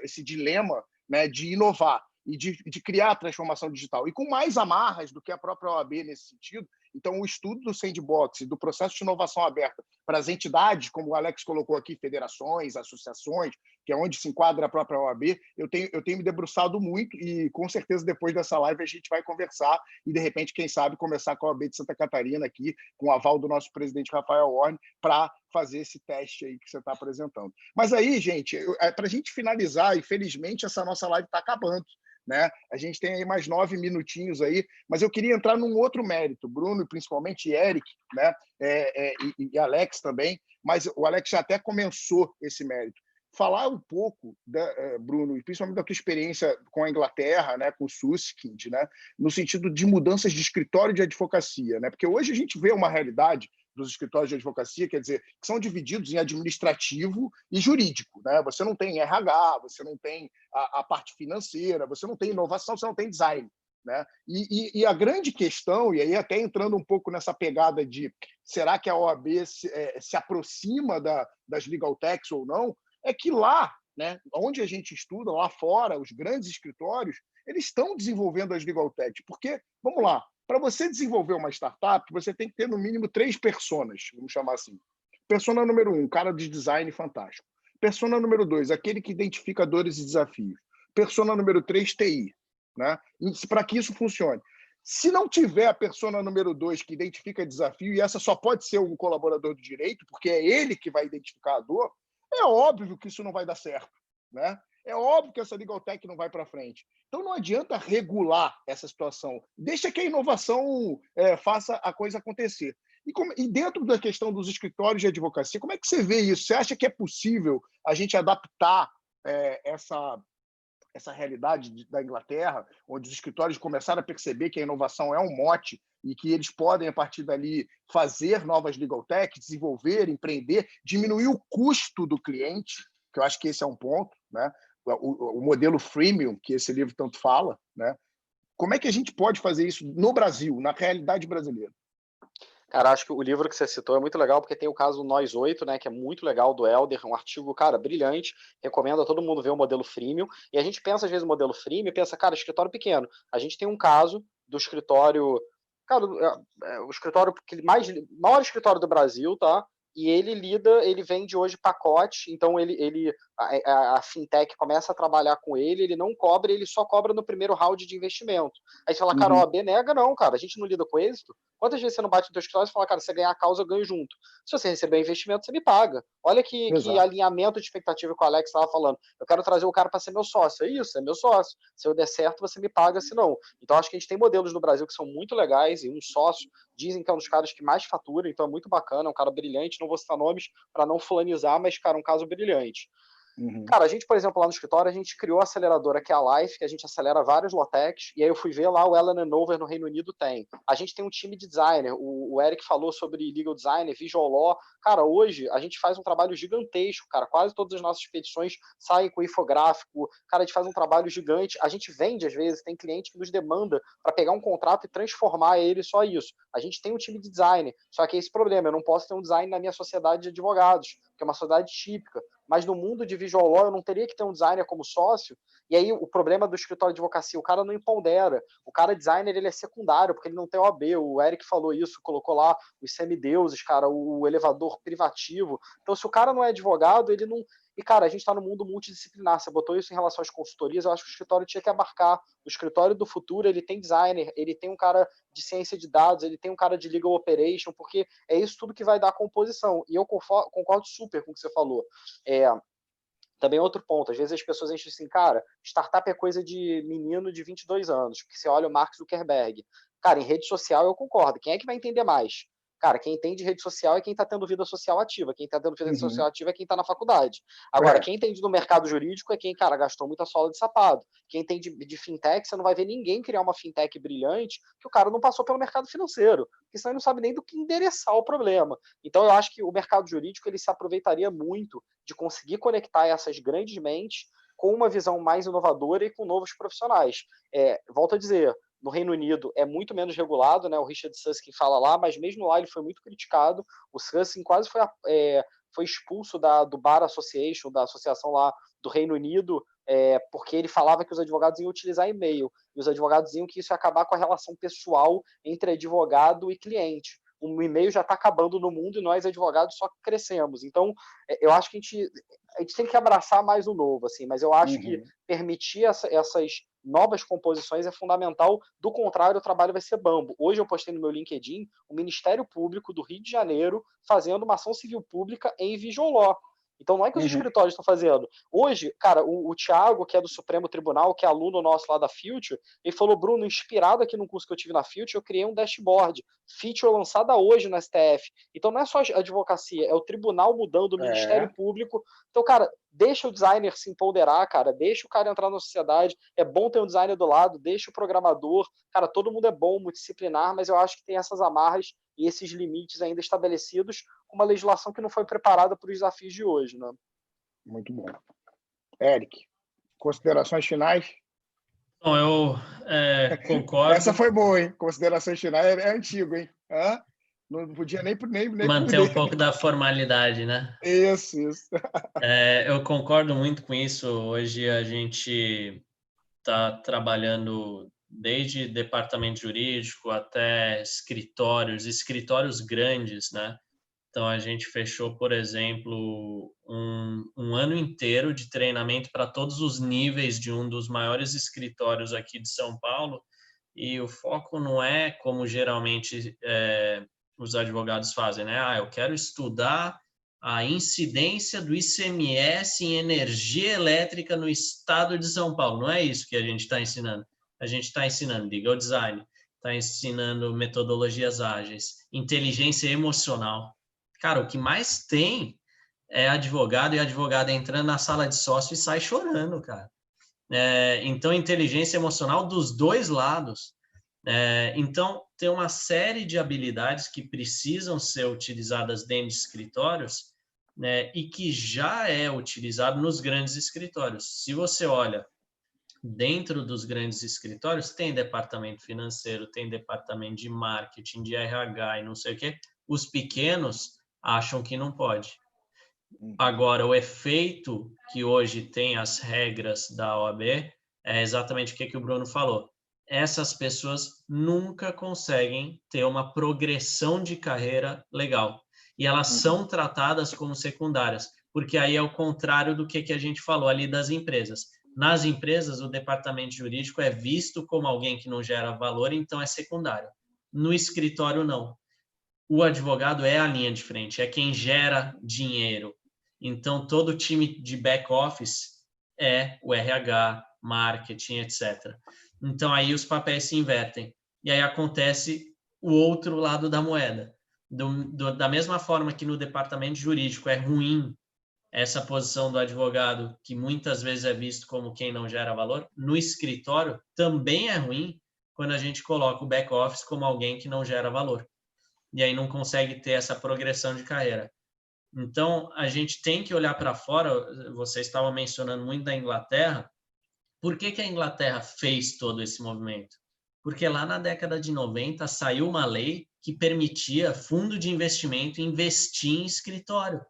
esse dilema, né, de inovar e de criar a transformação digital. E com mais amarras do que a própria OAB nesse sentido. Então, o estudo do sandbox, do processo de inovação aberta para as entidades, como o Alex colocou aqui, federações, associações, que é onde se enquadra a própria OAB, eu tenho me debruçado muito e, com certeza, depois dessa live a gente vai conversar e, de repente, quem sabe, começar com a OAB de Santa Catarina aqui, com o aval do nosso presidente Rafael Horn, para fazer esse teste aí que você está apresentando. Mas aí, gente, para a gente finalizar, e felizmente essa nossa live está acabando, né? A gente tem aí mais 9 minutinhos aí, mas eu queria entrar num outro mérito, Bruno, e principalmente Eric, né? E Alex também, mas o Alex já até começou esse mérito. Falar um pouco, Bruno, e principalmente da tua experiência com a Inglaterra, né, com o Susskind, né, no sentido de mudanças de escritório de advocacia, né? Porque hoje a gente vê uma realidade dos escritórios de advocacia, quer dizer, que são divididos em administrativo e jurídico. Né? Você não tem RH, você não tem a parte financeira, você não tem inovação, você não tem design. Né? E a grande questão, e aí até entrando um pouco nessa pegada de será que a OAB se aproxima das legal techs ou não, é que lá, né, onde a gente estuda, lá fora, os grandes escritórios, eles estão desenvolvendo as legal techs, porque, vamos lá, para você desenvolver uma startup, você tem que ter, no mínimo, 3 personas, vamos chamar assim. Persona número 1, cara de design fantástico. Persona número 2, aquele que identifica dores e desafios. Persona número 3, TI. Né? Para que isso funcione. Se não tiver a persona número 2 que identifica desafio, e essa só pode ser um colaborador do direito, porque é ele que vai identificar a dor, é óbvio que isso não vai dar certo. Né? É óbvio que essa legal tech não vai para frente. Então, não adianta regular essa situação. Deixa que a inovação faça a coisa acontecer. E dentro da questão dos escritórios de advocacia, como é que você vê isso? Você acha que é possível a gente adaptar essa realidade da Inglaterra, onde os escritórios começaram a perceber que a inovação é um mote e que eles podem, a partir dali, fazer novas legal tech, desenvolver, empreender, diminuir o custo do cliente, que eu acho que esse é um ponto, né? O modelo freemium, que esse livro tanto fala, né? Como é que a gente pode fazer isso no Brasil, na realidade brasileira? Cara, acho que o livro que você citou é muito legal, porque tem o caso Nós 8, né, que é muito legal, do Helder, um artigo, cara, brilhante, recomendo a todo mundo ver o modelo freemium, e a gente pensa, às vezes, no modelo freemium, e pensa, cara, escritório pequeno. A gente tem um caso do escritório, cara, o escritório, maior escritório do Brasil, tá? E ele vende hoje pacote, então a fintech começa a trabalhar com ele não cobra, ele só cobra no primeiro round de investimento. Aí você fala, cara, a OAB nega, não, cara, a gente não lida com êxito. Quantas vezes você não bate no teu escritório e fala, cara, se você ganhar a causa, eu ganho junto. Se você receber investimento, você me paga. Olha que alinhamento de expectativa que o Alex estava falando. Eu quero trazer o cara para ser meu sócio. É isso, é meu sócio. Se eu der certo, você me paga, se não. Então, acho que a gente tem modelos no Brasil que são muito legais, e um sócio dizem que é um dos caras que mais fatura, então é muito bacana, é um cara brilhante, não vou citar nomes para não fulanizar, mas, cara, um caso brilhante. Cara, a gente, por exemplo, lá no escritório, a gente criou a aceleradora que é a Life, que a gente acelera vários Lotecs, e aí eu fui ver lá o Ellen Hanover no Reino Unido tem. A gente tem um time de designer, o Eric falou sobre legal design, visual law. Cara, hoje a gente faz um trabalho gigantesco, cara, quase todas as nossas expedições saem com infográfico, cara, a gente faz um trabalho gigante, a gente vende às vezes, tem cliente que nos demanda para pegar um contrato e transformar ele só isso. A gente tem um time de design, só que é esse problema, eu não posso ter um design na minha sociedade de advogados, que é uma sociedade típica, mas no mundo de visual law eu não teria que ter um designer como sócio, e aí o problema do escritório de advocacia, o cara não empodera, o cara designer ele é secundário, porque ele não tem OAB, o Eric falou isso, colocou lá os semideuses, cara, o elevador privativo, então se o cara não é advogado, ele não... E, cara, a gente está no mundo multidisciplinar. Você botou isso em relação às consultorias, eu acho que o escritório tinha que abarcar. O escritório do futuro, ele tem designer, ele tem um cara de ciência de dados, ele tem um cara de legal operation, porque é isso tudo que vai dar a composição. E eu concordo super com o que você falou. Também outro ponto, às vezes as pessoas enchem assim, cara, startup é coisa de menino de 22 anos, porque você olha o Mark Zuckerberg. Cara, em rede social eu concordo. Quem é que vai entender mais? Cara, quem entende rede social é quem está tendo vida social ativa. Quem está tendo vida social ativa é quem está na faculdade. Agora, quem entende do mercado jurídico é quem, cara, gastou muita sola de sapato. Quem entende de fintech, você não vai ver ninguém criar uma fintech brilhante que o cara não passou pelo mercado financeiro. Porque senão ele não sabe nem do que endereçar o problema. Então, eu acho que o mercado jurídico ele se aproveitaria muito de conseguir conectar essas grandes mentes com uma visão mais inovadora e com novos profissionais. Volto a dizer, no Reino Unido é muito menos regulado, né? O Richard Susskind fala lá, mas mesmo lá ele foi muito criticado. O Susskind quase foi expulso do Bar Association, da associação lá do Reino Unido, porque ele falava que os advogados iam utilizar e-mail. E os advogados diziam que isso ia acabar com a relação pessoal entre advogado e cliente. O e-mail já está acabando no mundo e nós, advogados, só crescemos. Então, eu acho que a gente tem que abraçar mais o novo, assim, mas eu acho que permitir essas novas composições é fundamental, do contrário o trabalho vai ser bambo. Hoje eu postei no meu LinkedIn o Ministério Público do Rio de Janeiro fazendo uma ação civil pública em visual law. Então não é que os escritórios estão fazendo. Hoje, cara, o Thiago, que é do Supremo Tribunal, que é aluno nosso lá da Future, ele falou, Bruno, inspirado aqui no curso que eu tive na Future, eu criei um dashboard, feature lançada hoje no STF. Então não é só a advocacia, é o tribunal mudando, o Ministério Público. Então, cara, deixa o designer se empoderar, cara, deixa o cara entrar na sociedade, é bom ter um designer do lado, deixa o programador, cara, todo mundo é bom, multidisciplinar, mas eu acho que tem essas amarras e esses limites ainda estabelecidos com uma legislação que não foi preparada para os desafios de hoje, né? Muito bom. Eric, considerações finais? Bom, eu concordo. Essa foi boa, hein? Considerações finais é antigo, hein? Não podia nem manter um pouco da formalidade, né? Isso. Eu concordo muito com isso. Hoje a gente está trabalhando desde departamento jurídico até escritórios grandes, né? Então, a gente fechou, por exemplo, um ano inteiro de treinamento para todos os níveis de um dos maiores escritórios aqui de São Paulo, e o foco não é como geralmente os advogados fazem, né? Eu quero estudar a incidência do ICMS em energia elétrica no estado de São Paulo. Não é isso que a gente está ensinando. A gente está ensinando legal design, está ensinando metodologias ágeis, inteligência emocional. Cara, o que mais tem é advogado e advogada entrando na sala de sócio e sai chorando, cara. Então, inteligência emocional dos dois lados. Então, tem uma série de habilidades que precisam ser utilizadas dentro de escritórios, né, e que já é utilizado nos grandes escritórios. Se você olha dentro dos grandes escritórios, tem departamento financeiro, tem departamento de marketing, de RH e não sei o quê. Os pequenos acham que não pode. Agora, o efeito que hoje tem as regras da OAB é exatamente o que o Bruno falou. Essas pessoas nunca conseguem ter uma progressão de carreira legal. E elas são tratadas como secundárias, porque aí é o contrário do que a gente falou ali das empresas. Nas empresas, o departamento jurídico é visto como alguém que não gera valor, então é secundário. No escritório, não. O advogado é a linha de frente, é quem gera dinheiro. Então, todo o time de back-office é o RH, marketing, etc. Então, aí os papéis se invertem. E aí acontece o outro lado da moeda. Da mesma forma que no departamento jurídico é ruim essa posição do advogado, que muitas vezes é visto como quem não gera valor, no escritório também é ruim quando a gente coloca o back-office como alguém que não gera valor. E aí não consegue ter essa progressão de carreira. Então, a gente tem que olhar para fora. Você estava mencionando muito da Inglaterra. Por que a Inglaterra fez todo esse movimento? Porque lá na década de 90 saiu uma lei que permitia fundo de investimento investir em escritório.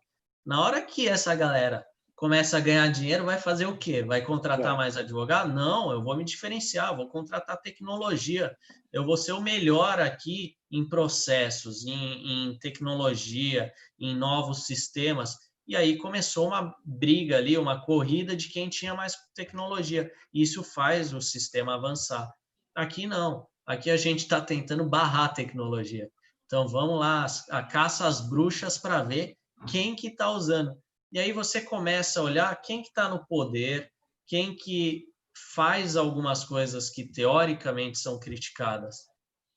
Na hora que essa galera começa a ganhar dinheiro, vai fazer o quê? Vai contratar mais advogado? Não, eu vou me diferenciar, vou contratar tecnologia. Eu vou ser o melhor aqui em processos, em tecnologia, em novos sistemas. E aí começou uma briga ali, uma corrida de quem tinha mais tecnologia. Isso faz o sistema avançar. Aqui não. Aqui a gente está tentando barrar a tecnologia. Então vamos lá, a caça às bruxas para ver quem que está usando. E aí você começa a olhar quem que está no poder, quem que faz algumas coisas que teoricamente são criticadas.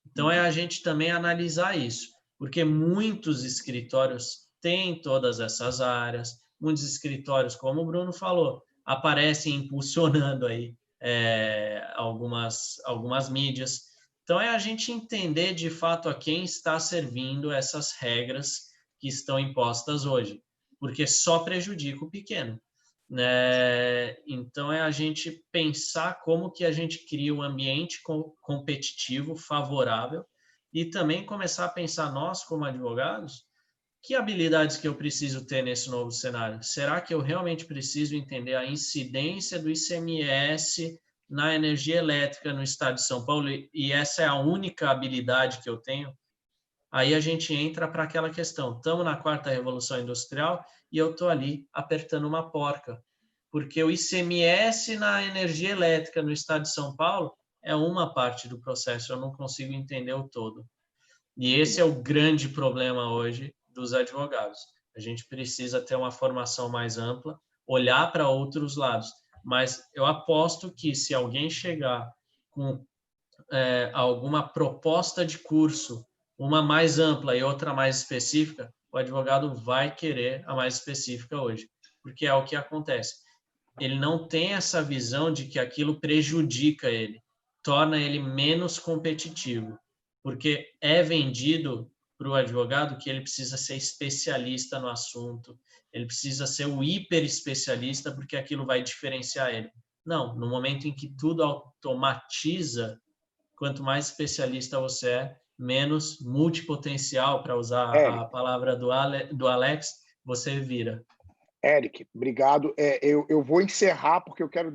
Então é a gente também analisar isso, porque muitos escritórios têm todas essas áreas, muitos escritórios, como o Bruno falou, aparecem impulsionando aí algumas mídias. Então é a gente entender de fato a quem está servindo essas regras que estão impostas hoje, porque só prejudica o pequeno. Então é a gente pensar como que a gente cria um ambiente competitivo favorável e também começar a pensar nós como advogados, que habilidades que eu preciso ter nesse novo cenário? Será que eu realmente preciso entender a incidência do ICMS na energia elétrica no estado de São Paulo e essa é a única habilidade que eu tenho? Aí a gente entra para aquela questão, estamos na quarta revolução industrial e eu estou ali apertando uma porca, porque o ICMS na energia elétrica no estado de São Paulo é uma parte do processo, eu não consigo entender o todo. E esse é o grande problema hoje dos advogados. A gente precisa ter uma formação mais ampla, olhar para outros lados, mas eu aposto que se alguém chegar com alguma proposta de curso, uma mais ampla e outra mais específica, o advogado vai querer a mais específica hoje, porque é o que acontece. Ele não tem essa visão de que aquilo prejudica ele, torna ele menos competitivo, porque é vendido para o advogado que ele precisa ser especialista no assunto, ele precisa ser o hiper especialista porque aquilo vai diferenciar ele. Não, no momento em que tudo automatiza, quanto mais especialista você é, menos multipotencial, para usar a palavra do Alex, você vira. Eric, obrigado. Eu vou encerrar, porque eu quero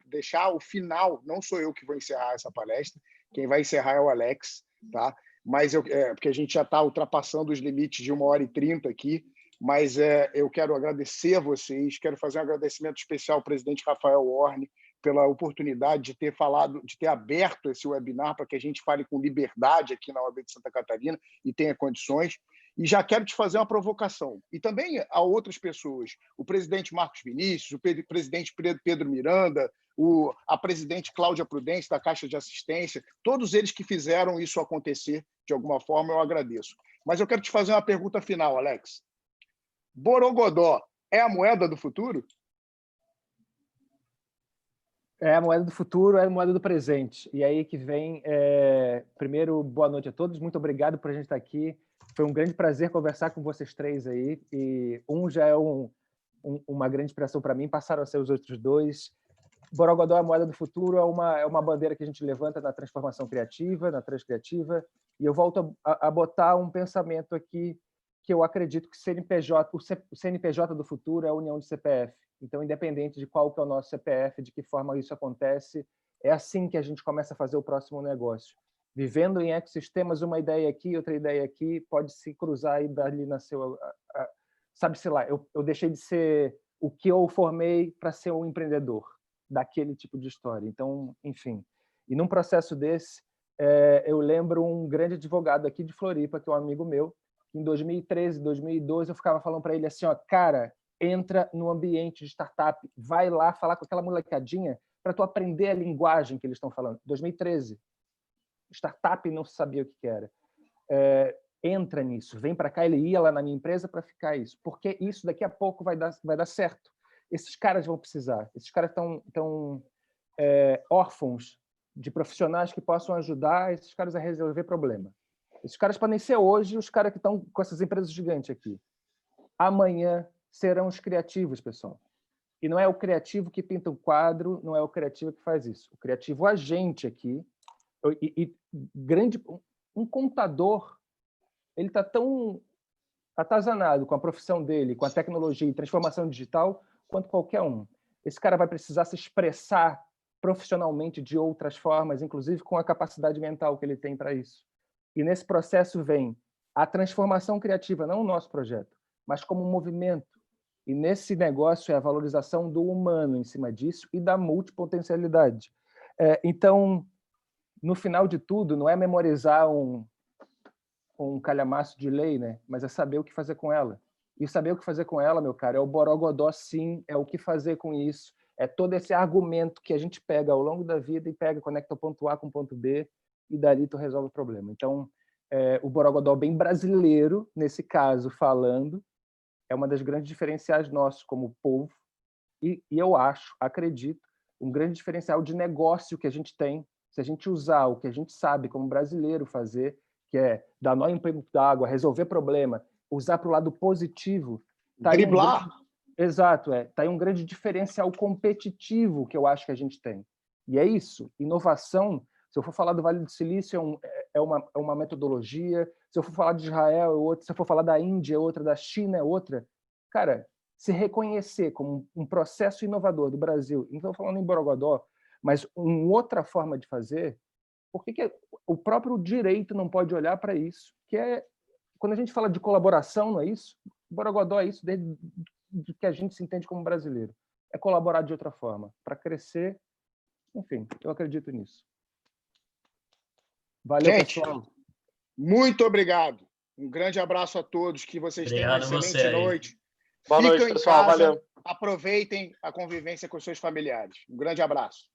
deixar o final, não sou eu que vou encerrar essa palestra, quem vai encerrar é o Alex, tá? Mas porque a gente já está ultrapassando os limites de 1h30 aqui, mas eu quero agradecer a vocês, quero fazer um agradecimento especial ao presidente Rafael Horne pela oportunidade de ter aberto esse webinar para que a gente fale com liberdade aqui na OAB de Santa Catarina e tenha condições. E já quero te fazer uma provocação. E também a outras pessoas. O presidente Marcos Vinícius, o presidente Pedro Miranda, a presidente Cláudia Prudente, da Caixa de Assistência, todos eles que fizeram isso acontecer de alguma forma, eu agradeço. Mas eu quero te fazer uma pergunta final, Alex. Borogodó é a moeda do futuro? É a moeda do futuro, é a moeda do presente. E aí que vem... Primeiro, boa noite a todos. Muito obrigado por a gente estar aqui. Foi um grande prazer conversar com vocês três aí. E já é uma grande inspiração para mim, passaram a ser os outros dois. Borogodó, a moeda do futuro, é uma bandeira que a gente levanta na transformação criativa, na transcriativa. E eu volto a botar um pensamento aqui que eu acredito que o CNPJ do futuro é a união de CPF. Então, independente de qual que é o nosso CPF, de que forma isso acontece, é assim que a gente começa a fazer o próximo negócio. Vivendo em ecossistemas, uma ideia aqui, outra ideia aqui, pode se cruzar e dali nasceu... Sabe-se lá, eu deixei de ser o que eu formei para ser um empreendedor daquele tipo de história. Então, enfim. E num processo desse, eu lembro um grande advogado aqui de Floripa, que é um amigo meu, que em 2013, 2012, eu ficava falando para ele assim, ó, cara, entra no ambiente de startup, vai lá falar com aquela molecadinha para tu aprender a linguagem que eles estão falando. 2013. Startup não sabia o que era. entra nisso, vem para cá, ele ia lá na minha empresa para ficar isso, porque isso daqui a pouco vai dar certo. Esses caras vão precisar, esses caras estão órfãos de profissionais que possam ajudar esses caras a resolver problema. Esses caras podem ser hoje os caras que estão com essas empresas gigantes aqui. Amanhã serão os criativos, pessoal. E não é o criativo que pinta um quadro, não é o criativo que faz isso. O criativo, a gente aqui, um contador, ele está tão atazanado com a profissão dele, com a tecnologia e transformação digital, quanto qualquer um. Esse cara vai precisar se expressar profissionalmente de outras formas, inclusive com a capacidade mental que ele tem para isso. E nesse processo vem a transformação criativa, não o nosso projeto, mas como um movimento. E nesse negócio é a valorização do humano em cima disso e da multipotencialidade. Então, no final de tudo, não é memorizar um calhamaço de lei, né? Mas é saber o que fazer com ela. E saber o que fazer com ela, meu cara, é o borogodó, sim, é o que fazer com isso. É todo esse argumento que a gente pega ao longo da vida e conecta o ponto A com o ponto B, e dali tu resolve o problema. Então, o borogodó bem brasileiro, nesse caso, falando, é uma das grandes diferenciais nossos como povo, e eu acredito, um grande diferencial de negócio que a gente tem, se a gente usar o que a gente sabe como brasileiro fazer, que é dar nó em pingo d'água, resolver problema, usar para o lado positivo. Driblar. Exato, tá aí um grande diferencial competitivo que eu acho que a gente tem. E é isso, inovação. Se eu for falar do Vale do Silício, é uma metodologia. Se eu for falar de Israel, é outra. Se eu for falar da Índia, é outra. Da China, é outra. Cara, se reconhecer como um processo inovador do Brasil, não estou falando em borogodó, mas uma outra forma de fazer, por que o próprio direito não pode olhar para isso? Que quando a gente fala de colaboração, não é isso? Borogodó é isso desde que a gente se entende como brasileiro. É colaborar de outra forma, para crescer. Enfim, eu acredito nisso. Valeu, gente, pessoal. Muito obrigado. Um grande abraço a todos. Que vocês tenham uma excelente noite. Boa noite, pessoal. Valeu. Aproveitem a convivência com seus familiares. Um grande abraço.